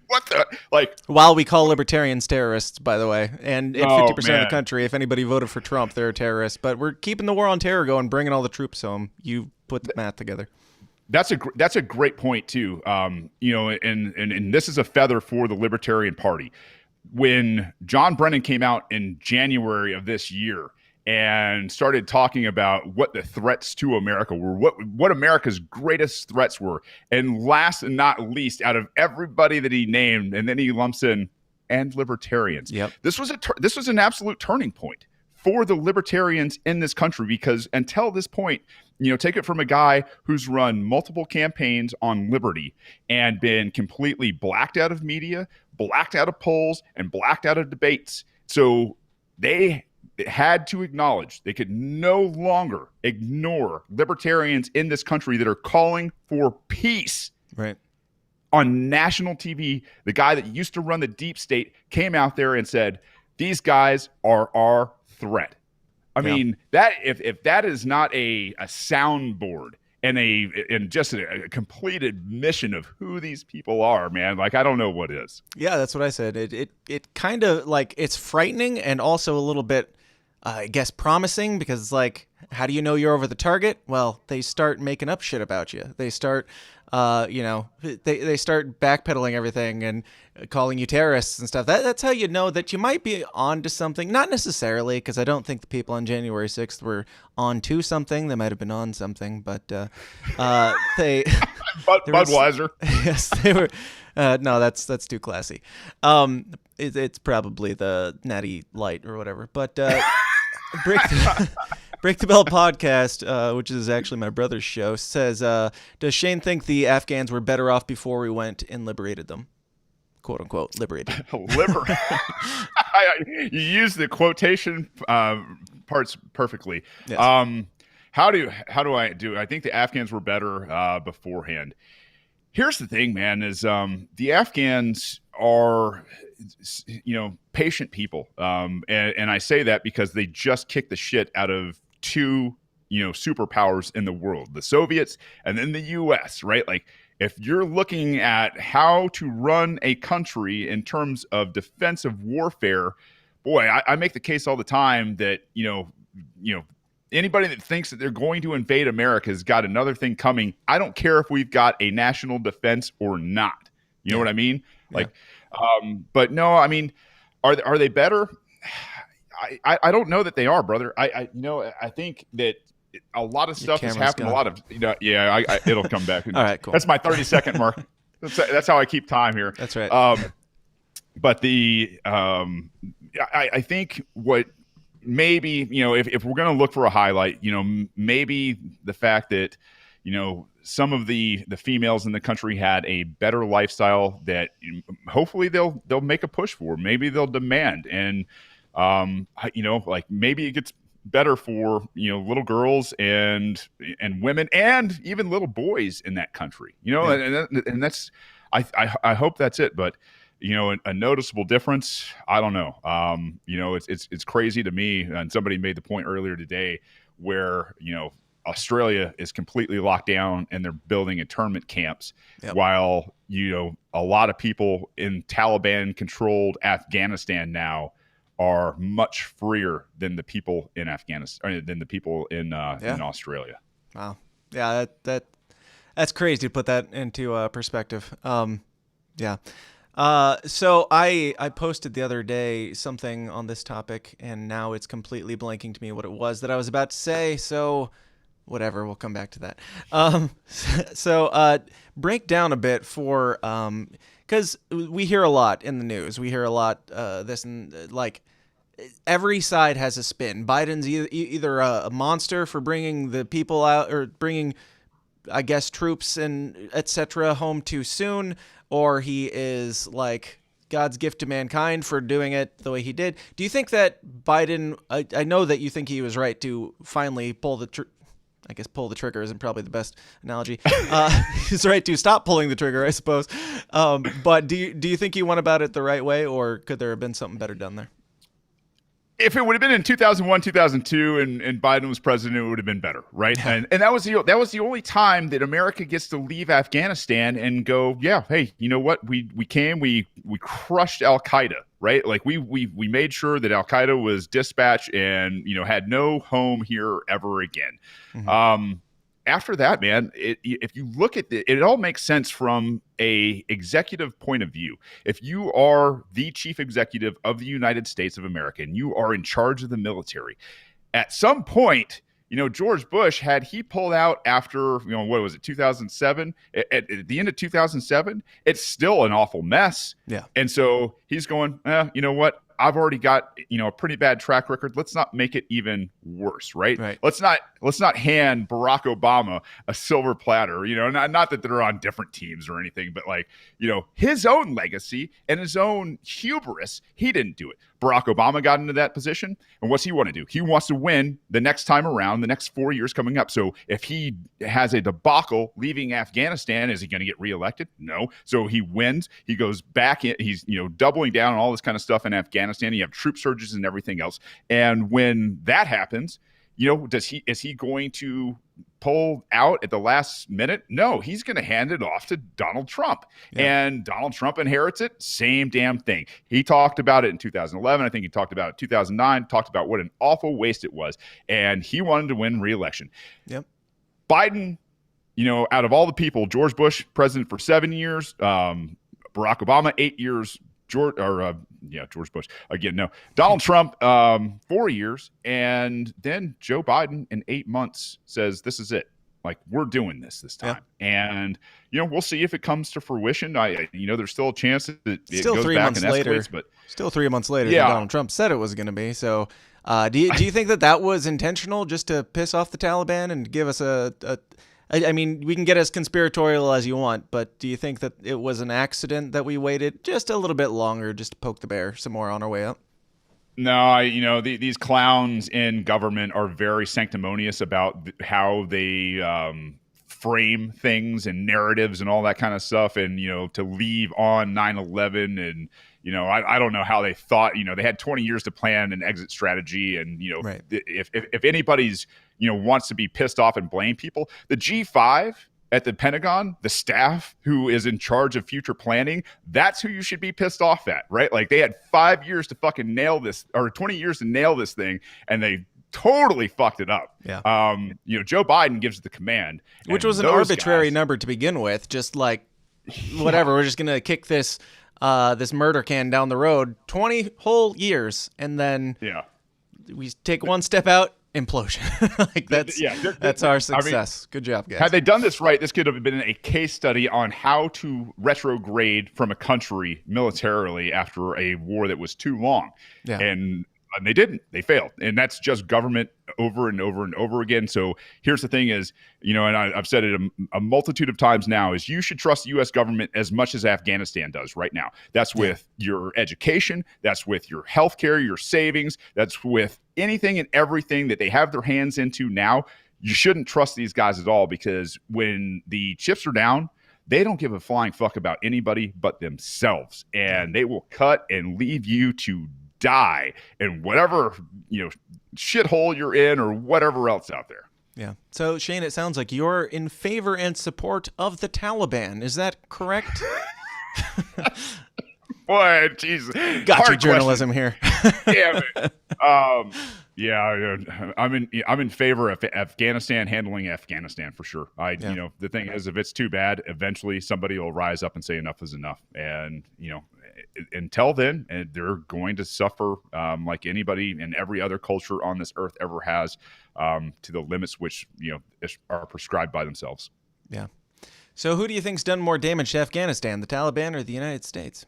what the, like? While we call libertarians terrorists, by the way, and 50% of the country, if anybody voted for Trump, they're terrorists. But we're keeping the war on terror going, bringing all the troops home. You put the math together. That's a great point too. And this is a feather for the Libertarian Party. When John Brennan came out in January of this year and started talking about what the threats to America were, what America's greatest threats were, and last and not least, out of everybody that he named, and then he lumps in and libertarians. Yep. This was an absolute turning point for the libertarians in this country, because until this point, take it from a guy who's run multiple campaigns on liberty and been completely blacked out of media, blacked out of polls, and blacked out of debates. So they had to acknowledge they could no longer ignore libertarians in this country that are calling for peace. Right. On national TV, the guy that used to run the deep state came out there and said, these guys are our threat. I mean, that if that is not a soundboard and just a complete admission of who these people are, man, like, I don't know what is. Yeah, that's what I said. It kind of, like, it's frightening and also a little bit, I guess, promising, because it's like, how do you know you're over the target? Well, they start making up shit about you. They start, they start backpedaling everything and calling you terrorists and stuff. That's how you know that you might be on to something. Not necessarily, because I don't think the people on January 6th were on to something. They might have been on something, but they Budweiser. Yes, they were. No, that's too classy. It's probably the Natty Light or whatever. But Break the Bell podcast, which is actually my brother's show, says, does Shane think the Afghans were better off before we went and liberated them? Quote unquote, liberated. You use the quotation parts perfectly. Yes. How do I think the Afghans were better beforehand? Here's the thing, man, is the Afghans are, patient people. And I say that because they just kicked the shit out of two, superpowers in the world, the Soviets and then the US, right? Like, if you're looking at how to run a country in terms of defensive warfare, boy, I make the case all the time that, anybody that thinks that they're going to invade America has got another thing coming. I don't care if we've got a national defense or not. You know what I mean? Like, but no, I mean, are they better? I don't know that they are, brother. I think that a lot of stuff has happened. A lot of, it'll come back. All right, cool. That's my 30-second mark. That's how I keep time here. That's right. But I think what maybe, if we're going to look for a highlight, maybe the fact that, some of the females in the country had a better lifestyle that hopefully they'll make a push for. Maybe they'll demand, and like maybe it gets better for little girls and women and even little boys in that country. And that's I hope that's it. But a noticeable difference, I don't know. It's crazy to me. And somebody made the point earlier today where Australia is completely locked down and they're building internment camps, while a lot of people in Taliban-controlled Afghanistan now are much freer than the people in Afghanistan, than the people in Australia. Wow, yeah, that's crazy to put that into perspective. So I posted the other day something on this topic, and now it's completely blanking to me what it was that I was about to say. So whatever, we'll come back to that. So break down a bit for, because we hear a lot in the news. We hear a lot this and like every side has a spin. Biden's either a monster for bringing the people out or bringing, I guess, troops and etc. home too soon, or he is like God's gift to mankind for doing it the way he did. Do you think that Biden? I know that you think he was right to finally pull the trigger isn't probably the best analogy. He's right to stop pulling the trigger, I suppose. But do you think he went about it the right way, or could there have been something better done there? If it would have been in 2001, 2002, and Biden was president, it would have been better, right? And that was the only time that America gets to leave Afghanistan and go, yeah, hey, you know what? We crushed Al Qaeda, right? Like we made sure that Al Qaeda was dispatched and had no home here ever again. Mm-hmm. After that, man, if you look at it all makes sense from a executive point of view. If you are the chief executive of the United States of America and you are in charge of the military, at some point, George Bush, had he pulled out after, what was it, 2007? At the end of 2007, it's still an awful mess. Yeah. And so he's going, you know what? I've already got, a pretty bad track record. Let's not make it even worse, right? Let's not hand Barack Obama a silver platter, not that they're on different teams or anything, but like, his own legacy and his own hubris, he didn't do it. Barack Obama got into that position, and what's he want to do? He wants to win the next time around, the next 4 years coming up. So if he has a debacle leaving Afghanistan, is he going to get reelected? No. So he wins. He goes back in. He's doubling down on all this kind of stuff in Afghanistan. You have troop surges and everything else. And when that happens, is he going to pull out at the last minute? No, he's going to hand it off to Donald Trump. Yeah. And Donald Trump inherits it. Same damn thing. He talked about it in 2011. I think he talked about it in 2009, talked about what an awful waste it was. And he wanted to win re-election. Yep. Biden, out of all the people, George Bush, president for 7 years, Barack Obama, 8 years, George Bush again. No, Donald Trump, 4 years, and then Joe Biden in 8 months says, "This is it. Like, we're doing this time." Yeah. And we'll see if it comes to fruition. There's still a chance that it still goes 3 back months and later. escalates, but still 3 months later, than Donald Trump said it was going to be. So, do you think that was intentional, just to piss off the Taliban and give us I mean, we can get as conspiratorial as you want, but do you think that it was an accident that we waited just a little bit longer just to poke the bear some more on our way up? No, these clowns in government are very sanctimonious about how they frame things and narratives and all that kind of stuff. And, to leave on 9/11 and, I don't know how they thought, they had 20 years to plan an exit strategy. And, right. if anybody's, wants to be pissed off and blame people, the G5 at the Pentagon, the staff who is in charge of future planning, that's who you should be pissed off at, right? Like, they had 5 years to fucking nail this, or 20 years to nail this thing, and they totally fucked it up. Yeah. Joe Biden gives the command, which and was an those arbitrary guys- number to begin with. Just like, whatever, we're just gonna kick this murder can down the road 20 whole years, and then we take one step out, implosion. Like that's our success. Good job, guys. Had they done this right, this could have been a case study on how to retrograde from a country militarily after a war that was too long. Yeah. And they didn't. They failed. And that's just government over and over and over again. So here's the thing is, and I've said it a multitude of times now, is you should trust the U.S. government as much as Afghanistan does right now. That's with your education. That's with your healthcare, your savings. That's with anything and everything that they have their hands into now. You shouldn't trust these guys at all, because when the chips are down, they don't give a flying fuck about anybody but themselves. And they will cut and leave you to die in whatever shithole you're in or whatever else out there. Yeah. So Shane, it sounds like you're in favor and support of the Taliban. Is that correct? Boy, jeez. Got your journalism here. Damn it. I'm in favor of Afghanistan handling Afghanistan for sure. The thing is, if it's too bad, eventually somebody will rise up and say enough is enough. And until then, they're going to suffer like anybody in every other culture on this earth ever has, to the limits which are prescribed by themselves. Yeah. So who do you think's done more damage to Afghanistan, the Taliban or the United States?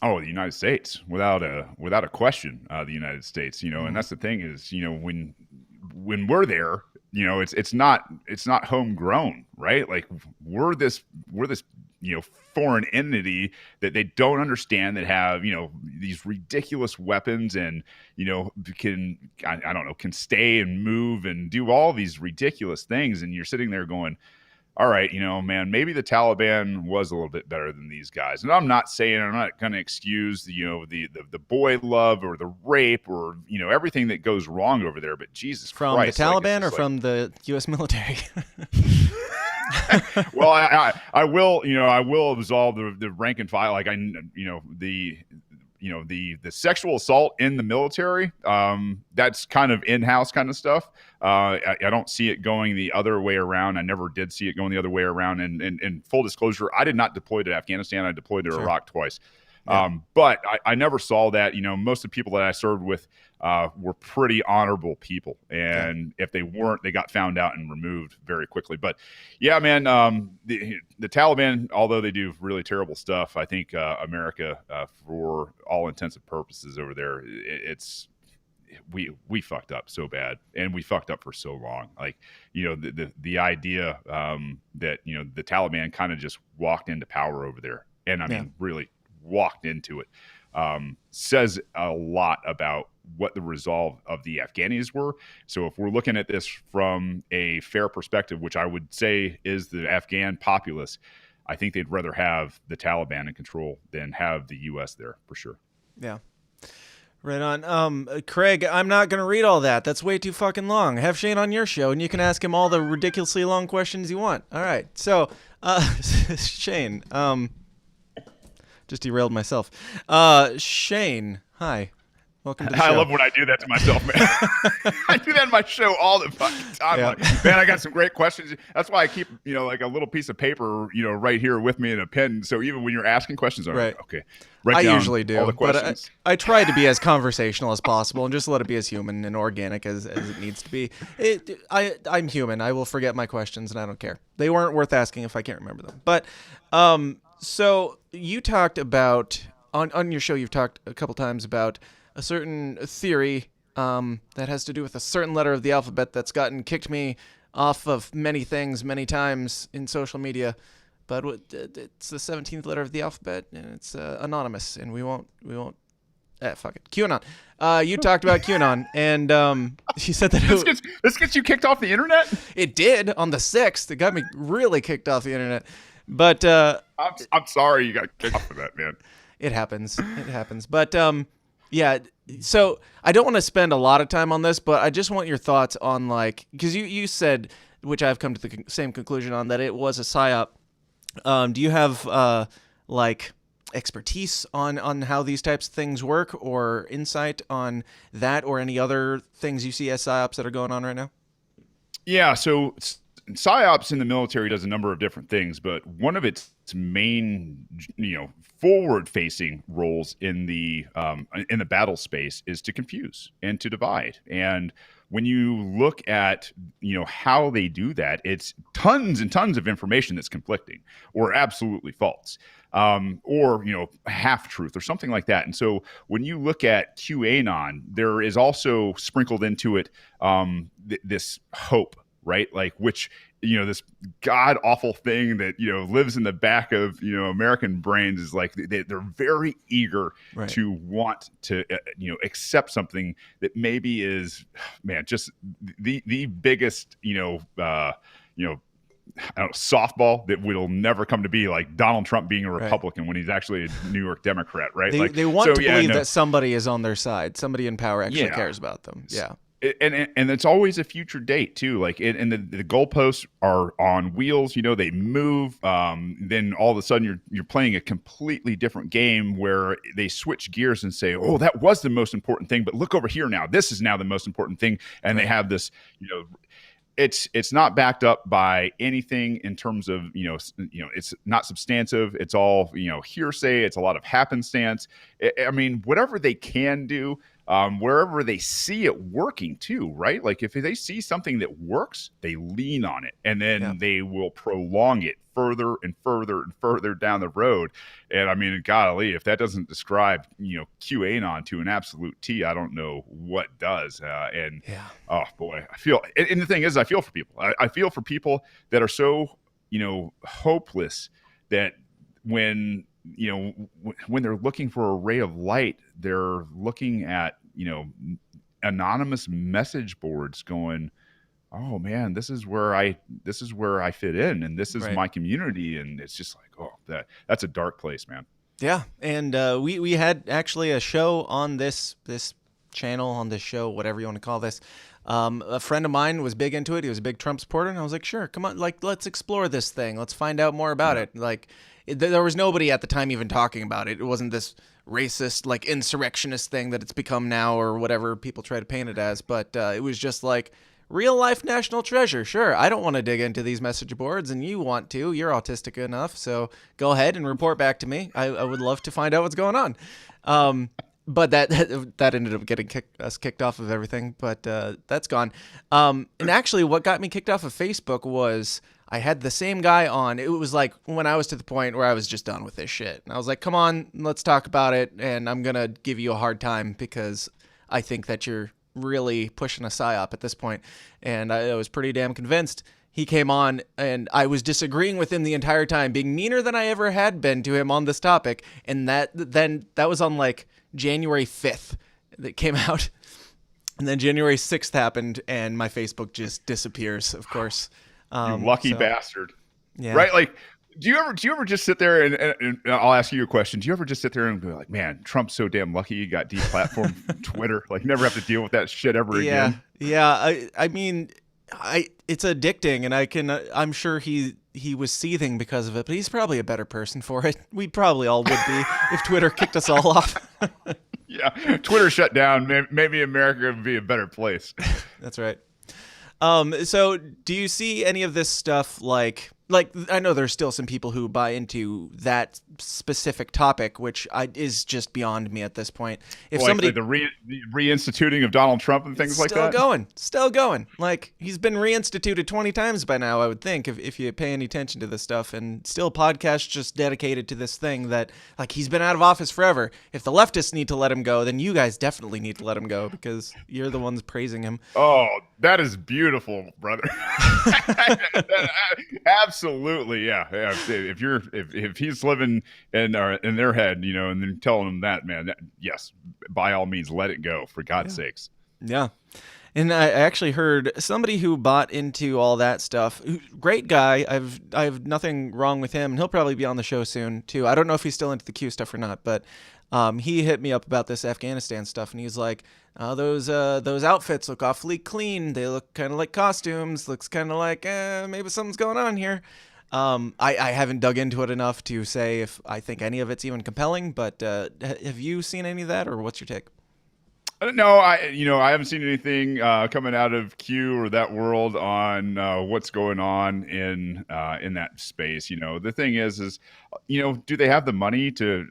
Oh, the United States, without a question, the United States. And that's the thing is, when we're there, it's not homegrown, right? Like we're this foreign entity that they don't understand, that have these ridiculous weapons and can stay and move and do all these ridiculous things, and you're sitting there going, all right, man, maybe the Taliban was a little bit better than these guys. And I'm not going to excuse the boy love or the rape or everything that goes wrong over there, but Jesus from Christ, the Taliban or from the U.S. military? Well, I will absolve the rank and file. Like the sexual assault in the military, that's kind of in-house kind of stuff. I don't see it going the other way around. I never did see it going the other way around. And full disclosure, I did not deploy to Afghanistan. I deployed to Iraq twice. Yeah. But I never saw that. Most of the people that I served with were pretty honorable people. And if they weren't, they got found out and removed very quickly. But yeah, man, the Taliban, although they do really terrible stuff, I think America, for all intents and purposes over there, we fucked up so bad, and we fucked up for so long. Like, the idea that, the Taliban kind of just walked into power over there. And I mean, really walked into it, says a lot about what the resolve of the Afghanis were. So if we're looking at this from a fair perspective, which I would say is the Afghan populace, I think they'd rather have the Taliban in control than have the U.S. there, for sure. Yeah. Right on. Craig, I'm not going to read all that. That's way too fucking long. Have Shane on your show, and you can ask him all the ridiculously long questions you want. All right. So, Shane, just derailed myself. Shane, hi. Welcome to the show. I love when I do that to myself, man. I do that in my show all the fucking time. Yeah. Like, man, I got some great questions. That's why I keep, like a little piece of paper, right here with me and a pen. So even when you're asking questions, I'm like, okay. I usually do, all the but I try to be as conversational as possible and just let it be as human and organic as it needs to be. I'm human. I will forget my questions, and I don't care. They weren't worth asking if I can't remember them. But so you talked about, on your show, you've talked a couple times about a certain theory that has to do with a certain letter of the alphabet that's kicked me off of many things many times in social media. But it's the 17th letter of the alphabet, and it's anonymous, and we won't. Fuck it. QAnon. You talked about QAnon, and you said that this gets you kicked off the internet. It did on the 6th. It got me really kicked off the internet. But I'm sorry you got kicked off of that, man. It happens. It happens. But yeah. So I don't want to spend a lot of time on this, but I just want your thoughts on, like, because you said, which I've come to the same conclusion on, that it was a PsyOp. Do you have expertise on how these types of things work, or insight on that, or any other things you see as PsyOps that are going on right now? Yeah, so PsyOps in the military does a number of different things, but one of its main, forward-facing roles in the battle space is to confuse and to divide. And when you look at how they do that, it's tons and tons of information that's conflicting or absolutely false, or half truth or something like that. And so when you look at QAnon, there is also sprinkled into it this hope, right? Like, which this god awful thing that lives in the back of American brains is like they're very eager to want to accept something that maybe is, man, just the biggest softball that will never come to be, like Donald Trump being a Republican when he's actually a New York Democrat, right? They want to believe that somebody is on their side, somebody in power actually cares about them. Yeah. And it's always a future date too. Like, and the goalposts are on wheels. They move. Then all of a sudden you're playing a completely different game where they switch gears and say, "Oh, that was the most important thing, but look over here now. This is now the most important thing." And they have this, it's not backed up by anything in terms of it's not substantive. It's all hearsay. It's a lot of happenstance. I mean, whatever they can do. Wherever they see it working too, right? Like if they see something that works, they lean on it, and then they will prolong it further and further and further down the road. And I mean, golly, if that doesn't describe QAnon to an absolute T, I don't know what does. Oh boy, I feel. And the thing is, I feel for people. I feel for people that are so hopeless that when they're looking for a ray of light, they're looking at, anonymous message boards going, "Oh man, this is where I fit in, and this is my community." And it's just like, oh, that's a dark place, man. Yeah. And we had actually a show on this channel, on this show, whatever you want to call this. A friend of mine was big into it. He was a big Trump supporter, and I was like, sure, come on, like, let's explore this thing. Let's find out more about it. Like, there was nobody at the time even talking about it. It wasn't this racist, like, insurrectionist thing that it's become now, or whatever people try to paint it as. But it was just like, real life national treasure. Sure, I don't want to dig into these message boards, and you want to. You're autistic enough, so go ahead and report back to me. I would love to find out what's going on. But that ended up getting us kicked off of everything. But that's gone. And actually, what got me kicked off of Facebook was I had the same guy on. It was like when I was to the point where I was just done with this shit. And I was like, come on, let's talk about it. And I'm going to give you a hard time because I think that you're really pushing a PsyOp at this point. And I was pretty damn convinced. He came on, and I was disagreeing with him the entire time, being meaner than I ever had been to him on this topic. And that was on like January 5th that came out. And then January 6th happened, and my Facebook just disappears, of course. You lucky bastard. Yeah. Right? Like, do you ever just sit there and I'll ask you a question. Do you ever just sit there and be like, man, Trump's so damn lucky he got deplatformed Twitter. Like, never have to deal with that shit ever again. Yeah. I mean, it's addicting, and I'm sure he was seething because of it, but he's probably a better person for it. We probably all would be if Twitter kicked us all off. Yeah. Twitter shut down. Maybe America would be a better place. That's right. So do you see any of this stuff like I know there's still some people who buy into that specific topic, which is just beyond me at this point. If somebody the reinstituting of Donald Trump and things like that, still going. Like, he's been reinstituted 20 times by now, I would think, if you pay any attention to this stuff, and still podcasts just dedicated to this thing that, like, he's been out of office forever. If the leftists need to let him go, then you guys definitely need to let him go because you're the ones praising him. Oh, that is beautiful, brother. Absolutely, yeah. If he's living in their head, and then telling them that, man, yes, by all means, let it go, for God's sakes. Yeah. And I actually heard somebody who bought into all that stuff. Great guy. I have nothing wrong with him, and he'll probably be on the show soon too. I don't know if he's still into the Q stuff or not, but he hit me up about this Afghanistan stuff, and he's like, those outfits look awfully clean. They look kind of like costumes. Looks kind of like maybe something's going on here. I haven't dug into it enough to say if I think any of it's even compelling, but have you seen any of that, or what's your take? No, I haven't seen anything coming out of Q or that world on what's going on in that space. The thing is, do they have the money to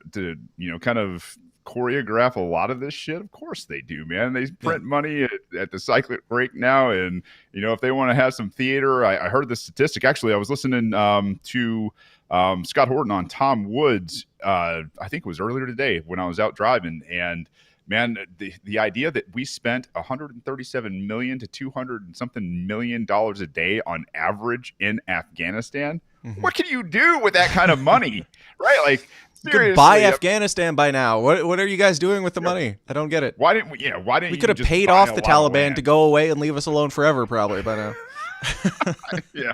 kind of choreograph a lot of this shit? Of course they do, man. They print money at the cyclic rate now, and if they want to have some theater, I heard the statistic. Actually, I was listening to Scott Horton on Tom Woods. I think it was earlier today when I was out driving, and man, the idea that we spent $137 million to $200 and something million a day on average in Afghanistan. Mm-hmm. What can you do with that kind of money, right? Like, you could buy Afghanistan by now. What are you guys doing with the money? I don't get it. Why didn't we? Yeah, why didn't we could have paid off the Taliban to go away and leave us alone forever, probably by now. Yeah,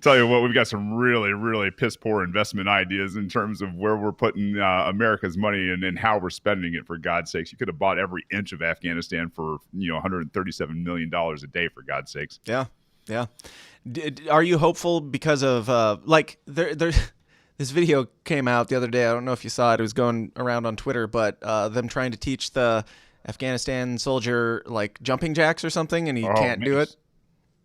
tell you what, we've got some really, really piss poor investment ideas in terms of where we're putting America's money and how we're spending it. For God's sakes, you could have bought every inch of Afghanistan for $137 million a day. For God's sakes. Yeah. Are you hopeful because of this video came out the other day? I don't know if you saw it. It was going around on Twitter, but them trying to teach the Afghanistan soldier like jumping jacks or something, and he can't do it.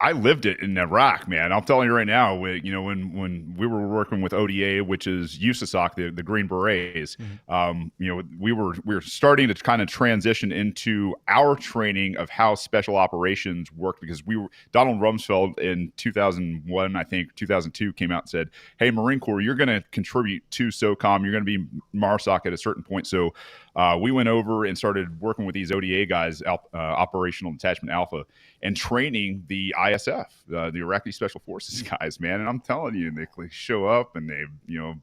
I lived it in Iraq, man. I'm telling you right now, when we were working with ODA, which is USASOC, the Green Berets, we were starting to kind of transition into our training of how special operations work, because Donald Rumsfeld in 2001, I think 2002, came out and said, "Hey, Marine Corps, you're going to contribute to SOCOM. You're going to be MARSOC at a certain point." So we went over and started working with these ODA guys, Operational Detachment Alpha, and training the ISF, the Iraqi Special Forces guys, man. And I'm telling you, they show up and they, a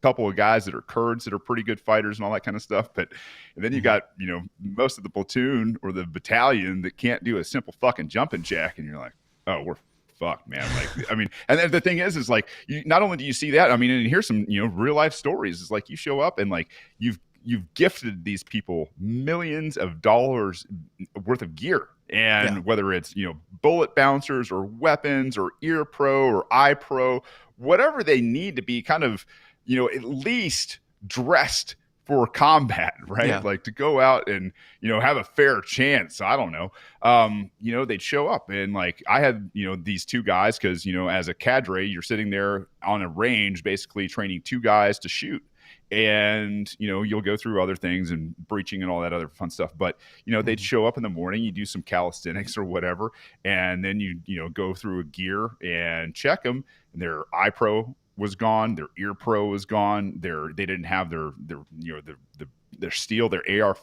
couple of guys that are Kurds that are pretty good fighters and all that kind of stuff. And then you got, most of the platoon or the battalion that can't do a simple fucking jumping jack. And you're like, oh, we're fucked, man. Like, I mean, and then the thing is like, not only do you see that, I mean, and here's some, real life stories. It's like you show up and like you've gifted these people millions of dollars worth of gear. And whether it's, bullet bouncers or weapons or ear pro or eye pro, whatever they need to be kind of, at least dressed for combat, right? Yeah. Like to go out and, have a fair chance. I don't know. They'd show up and like I had, these two guys because, as a cadre, you're sitting there on a range, basically training two guys to shoot. And, you'll go through other things and breaching and all that other fun stuff. But, they'd show up in the morning, you do some calisthenics or whatever. And then you go through a gear and check them. And their eye pro was gone. Their ear pro was gone. They didn't have their steel, their AR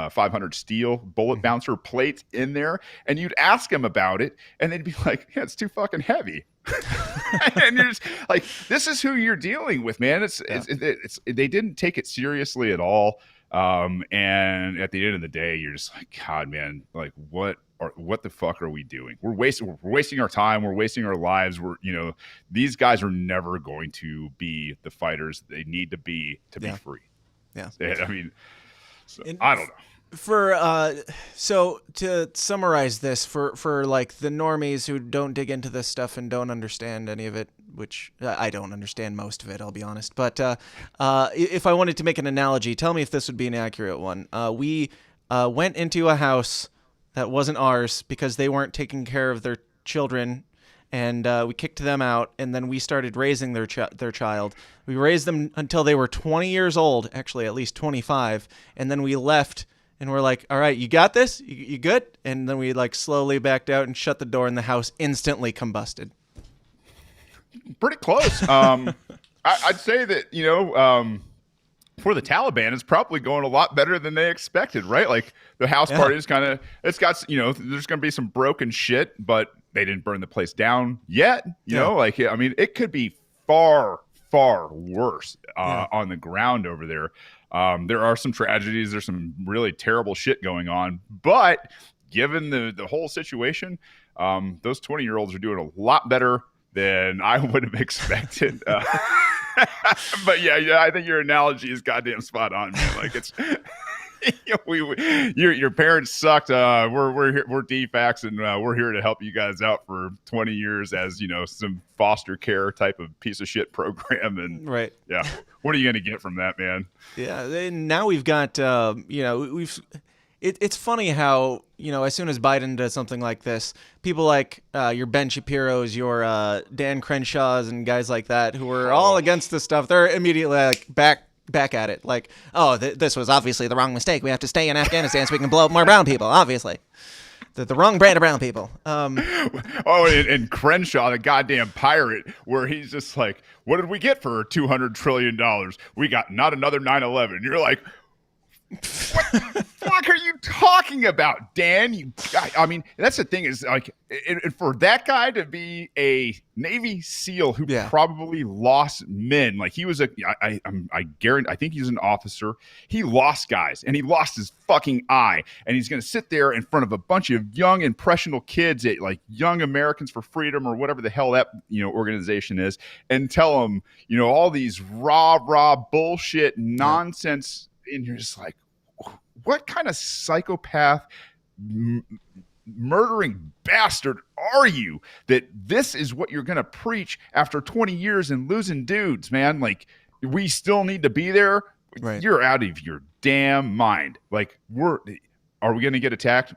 500 steel bullet bouncer plates in there. And you'd ask them about it. And they'd be like, yeah, it's too fucking heavy. And you're just like, this is who you're dealing with, man. It's they didn't take it seriously at all. And at the end of the day, you're just like, God, man, like what the fuck are we doing? We're wasting our time. We're wasting our lives. These guys are never going to be the fighters they need to be free. Yeah. I mean, I don't know. So to summarize this for like the normies who don't dig into this stuff and don't understand any of it, which I don't understand most of it, I'll be honest. But if I wanted to make an analogy, tell me if this would be an accurate one. We went into a house that wasn't ours because they weren't taking care of their children, and we kicked them out, and then we started raising their child. We raised them until they were 20 years old, actually at least 25, and then we left. And we're like, all right, you got this? You good? And then we like slowly backed out and shut the door, and the house instantly combusted. Pretty close. I'd say that, for the Taliban, it's probably going a lot better than they expected, right? Like the house party is kind of, it's got, there's going to be some broken shit, but they didn't burn the place down yet. You know, like, I mean, it could be far, far worse on the ground over there. There are some tragedies. There's some really terrible shit going on. But given the whole situation, those 20-year-olds are doing a lot better than I would have expected. But yeah, I think your analogy is goddamn spot on, man. Like Your parents sucked. We're DFACs, and we're here to help you guys out for 20 years as some foster care type of piece of shit program. And right, yeah, what are you gonna get from that, man? Yeah, and now we've got It's funny how, as soon as Biden does something like this, people like your Ben Shapiro's, your Dan Crenshaw's, and guys like that who are all against this stuff, they're immediately like back at it. Like, oh, this was obviously the wrong mistake. We have to stay in Afghanistan so we can blow up more brown people, obviously. The wrong brand of brown people. And Crenshaw, the goddamn pirate, where he's just like, what did we get for $200 trillion? We got not another 9/11. You're like, what the fuck are you talking about, Dan? I mean, that's the thing is like, for that guy to be a Navy SEAL who probably lost men, like he was I guarantee, I think he's an officer. He lost guys, and he lost his fucking eye, and he's going to sit there in front of a bunch of young impressionable kids at like Young Americans for Freedom or whatever the hell that organization is, and tell them all these rah bullshit nonsense, and you're just like, what kind of psychopath murdering bastard are you that this is what you're going to preach after 20 years and losing dudes, man? Like, we still need to be there. Right. You're out of your damn mind. Like, are we going to get attacked?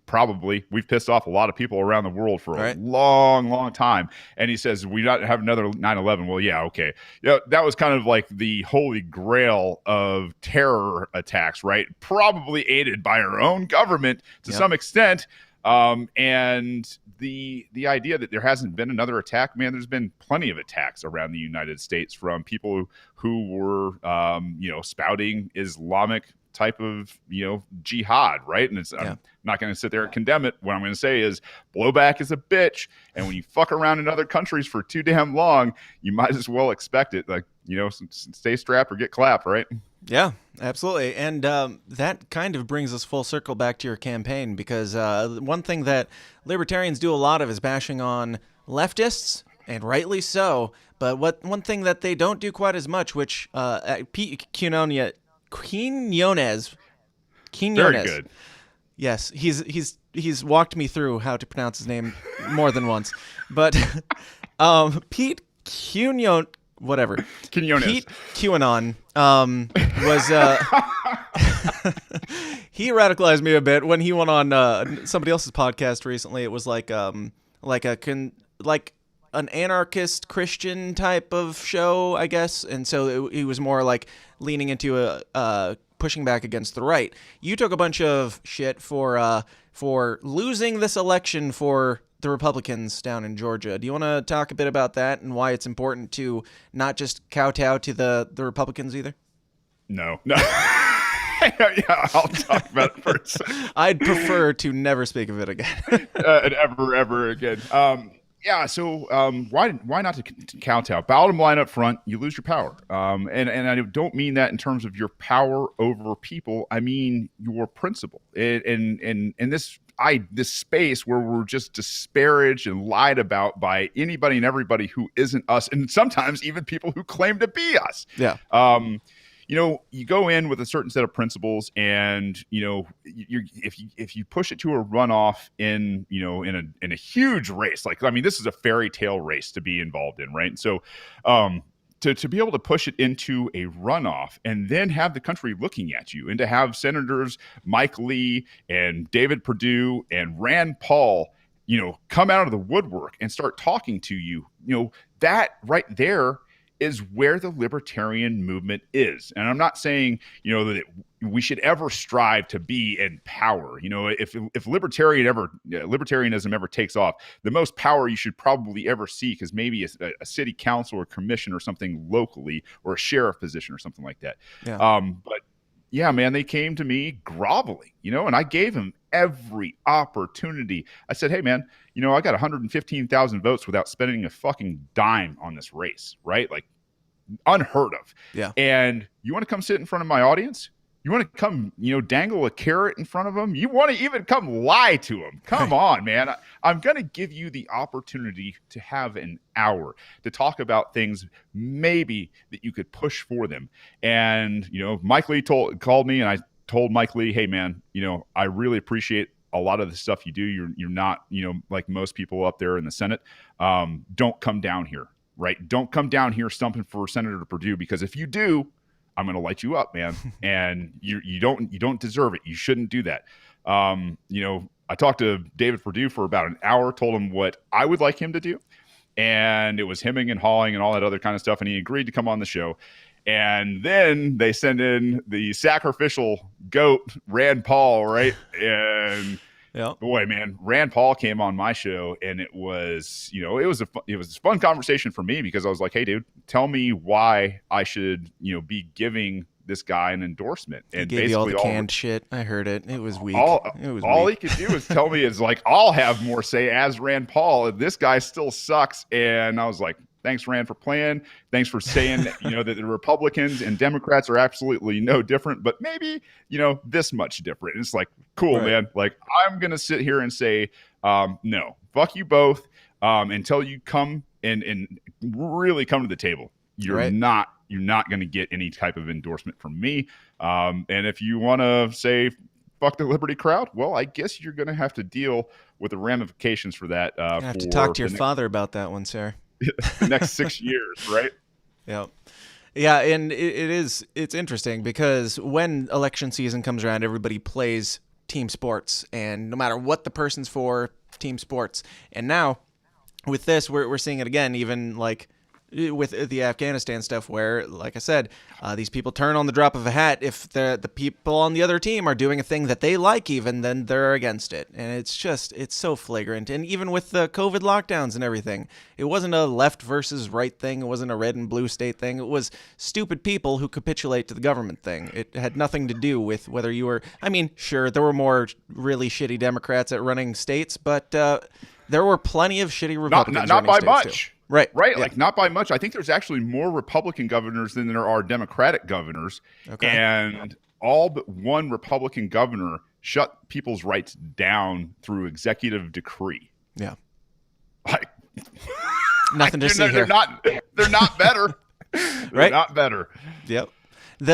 Probably. We've pissed off a lot of people around the world for a long time. And he says, we not have another 9/11. Well, yeah, okay. That was kind of like the holy grail of terror attacks, right? Probably aided by our own government to some extent. And the idea that there hasn't been another attack, man, there's been plenty of attacks around the United States from people who were, spouting Islamic type of jihad, right? And I'm not going to sit there and condemn it. What I'm going to say is blowback is a bitch, and when you fuck around in other countries for too damn long, you might as well expect it. Like, stay strapped or get clapped, right? Yeah, absolutely. And that kind of brings us full circle back to your campaign, because one thing that libertarians do a lot of is bashing on leftists, and rightly so. But one thing that they don't do quite as much, which Quinones. Very good. Yes, he's walked me through how to pronounce his name more than once. But Pete Quinones, whatever. Quinones. Pete QAnon was he radicalized me a bit when he went on somebody else's podcast recently. It was like an anarchist Christian type of show, I guess. And so he was more like leaning into pushing back against the right. You took a bunch of shit for losing this election for the Republicans down in Georgia. Do you want to talk a bit about that and why it's important to not just kowtow to the Republicans either? No. Yeah, I'll talk about it first. I'd prefer to never speak of it again. ever again. So why not to kowtow? Bottom line up front, you lose your power. And I don't mean that in terms of your power over people. I mean your principle. And this space where we're just disparaged and lied about by anybody and everybody who isn't us, and sometimes even people who claim to be us. Yeah. You go in with a certain set of principles, and if you push it to a runoff in a huge race, this is a fairy tale race to be involved in, right? So to be able to push it into a runoff and then have the country looking at you, and to have Senators Mike Lee and David Perdue and Rand Paul, come out of the woodwork and start talking to you, that right there is where the libertarian movement is. And I'm not saying, that we should ever strive to be in power. If libertarianism ever takes off, the most power you should probably ever seek is maybe a city council or commission or something locally, or a sheriff position or something like that. Yeah. But yeah, man, they came to me groveling, and I gave them every opportunity. I said, hey, man, I got 115,000 votes without spending a fucking dime on this race, right? Like, unheard of. Yeah. And you want to come sit in front of my audience? You want to come, dangle a carrot in front of them? You want to even come lie to them? Come on, man. I'm going to give you the opportunity to have an hour to talk about things maybe that you could push for them. And, Mike Lee called me, and I told Mike Lee, hey man, I really appreciate a lot of the stuff you do. You're not, like most people up there in the Senate. Don't come down here, right? Don't come down here stumping for Senator Perdue, because if you do, I'm going to light you up, man. And you don't deserve it. You shouldn't do that. I talked to David Perdue for about an hour, told him what I would like him to do. And it was hemming and hawing and all that other kind of stuff. And he agreed to come on the show. And then they send in the sacrificial goat, Rand Paul, right? And boy, man, Rand Paul came on my show, and it was, it was a fun conversation for me, because I was like, hey, dude, tell me why I should, be giving this guy an endorsement. And he gave you all the canned shit. I heard it. It was weak. All he could do is tell me is like, I'll have more say as Rand Paul, and this guy still sucks. And I was like, thanks, Rand, for playing. Thanks for saying, that the Republicans and Democrats are absolutely no different, but maybe, this much different. And it's like, cool, right, man. Like, I'm going to sit here and say, no, fuck you both, until you come and really come to the table. You're not going to get any type of endorsement from me. And if you want to say, fuck the Liberty crowd, well, I guess you're going to have to deal with the ramifications for that. You have to talk to your father about that one, sir. The next 6 years, right? Yeah, and it's interesting, because when election season comes around, everybody plays team sports, and no matter what the person's for, team sports. And now with this, we're seeing it again, even like with the Afghanistan stuff, where, like I said, these people turn on the drop of a hat. If the people on the other team are doing a thing that they like, even, then they're against it. And it's so flagrant. And even with the COVID lockdowns and everything, it wasn't a left versus right thing. It wasn't a red and blue state thing. It was stupid people who capitulate to the government thing. It had nothing to do with whether you were, sure, there were more really shitty Democrats at running states, but there were plenty of shitty Republicans not by running states much. Too. Right. Yeah. Like, not by much. I think there's actually more Republican governors than there are Democratic governors. Okay. And all but one Republican governor shut people's rights down through executive decree. Yeah. Like, nothing to see here. They're not better. They're not better. Yep. They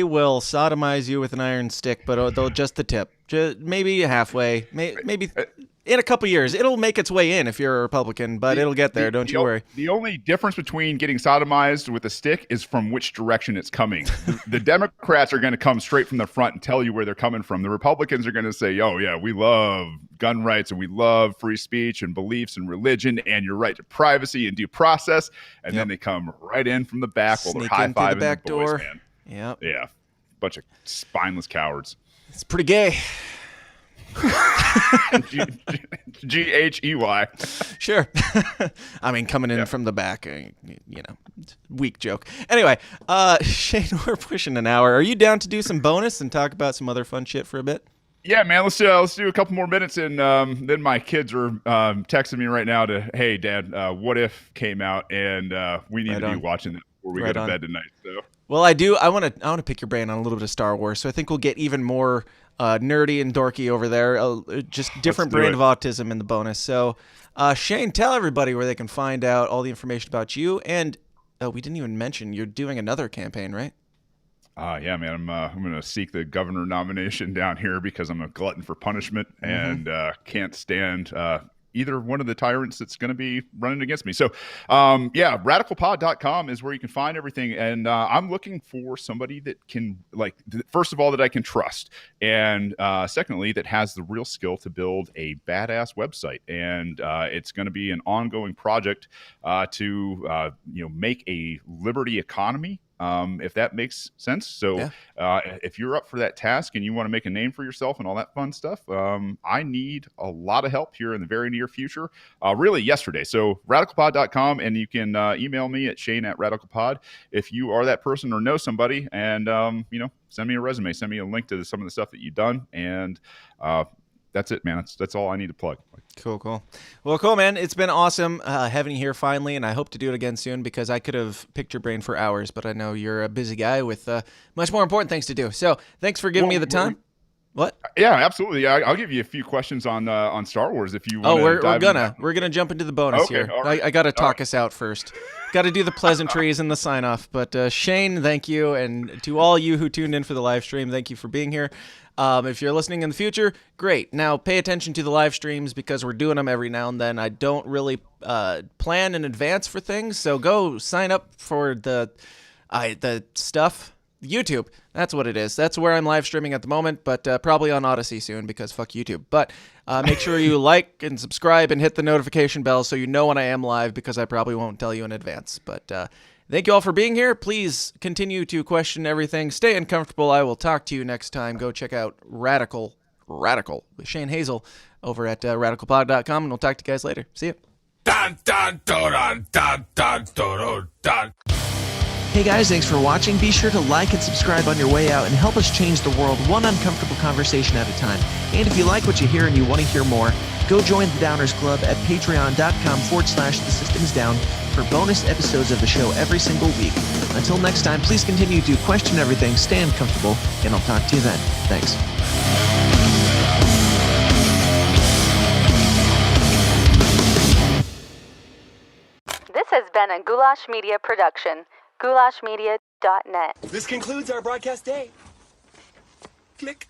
will sodomize you with an iron stick, but they'll just the tip. Just maybe halfway. Maybe in a couple years, it'll make its way in if you're a Republican, but it'll get there. Don't you worry. The only difference between getting sodomized with a stick is from which direction it's coming. The Democrats are going to come straight from the front and tell you where they're coming from. The Republicans are going to say, oh, yeah, we love gun rights and we love free speech and beliefs and religion and your right to privacy and due process. And then they come right in from the back while they're high-fiving the back door. Man. Yep. Yeah. Bunch of spineless cowards. It's pretty gay. G-H-E-Y. Sure. Coming in from the back, weak joke. Anyway, Shane, we're pushing an hour. Are you down to do some bonus and talk about some other fun shit for a bit? Yeah, man, let's do a couple more minutes, and then my kids are texting me right now to, hey, Dad, What If came out, and we need to be watching it before we go to bed tonight. So. Well, I do. I want to pick your brain on a little bit of Star Wars, so I think we'll get even more nerdy and dorky over there. Just different brand of autism in the bonus. So, Shane, tell everybody where they can find out all the information about you. And we didn't even mention you're doing another campaign, right? Yeah, man. I'm going to seek the governor nomination down here because I'm a glutton for punishment and can't stand either one of the tyrants that's going to be running against me. So, radicalpod.com is where you can find everything. And I'm looking for somebody that can, first of all, that I can trust. And secondly, that has the real skill to build a badass website. And it's going to be an ongoing project to make a liberty economy. If that makes sense. So if you're up for that task and you want to make a name for yourself and all that fun stuff, I need a lot of help here in the very near future, really yesterday. So radicalpod.com, and you can email me at shane@radicalpod if you are that person or know somebody, and send me a resume, send me a link to some of the stuff that you've done, and that's it, man. That's all I need to plug. Cool. Well, cool, man. It's been awesome having you here finally, and I hope to do it again soon because I could have picked your brain for hours, but I know you're a busy guy with much more important things to do. So thanks for giving me the time. What? Yeah, absolutely. I'll give you a few questions on Star Wars if you want. We're gonna jump into the bonus here. Right. I got to talk us out first. got to do the pleasantries and the sign off. But Shane, thank you, and to all you who tuned in for the live stream, thank you for being here. If you're listening in the future, great. Now pay attention to the live streams because we're doing them every now and then. I don't really plan in advance for things, so go sign up for the stuff. YouTube. That's what it is. That's where I'm live streaming at the moment, but probably on Odyssey soon because fuck YouTube. But make sure you like and subscribe and hit the notification bell so you know when I am live because I probably won't tell you in advance. But thank you all for being here. Please continue to question everything. Stay uncomfortable. I will talk to you next time. Go check out Radical with Shane Hazel over at radicalpod.com, and we'll talk to you guys later. See you. Hey guys, thanks for watching. Be sure to like and subscribe on your way out and help us change the world one uncomfortable conversation at a time. And if you like what you hear and you want to hear more, go join the Downers Club at patreon.com/thesystemsdown for bonus episodes of the show every single week. Until next time, please continue to question everything, stay uncomfortable, and I'll talk to you then. Thanks. This has been a Goulash Media production. goulashmedia.net. This concludes our broadcast day. Click.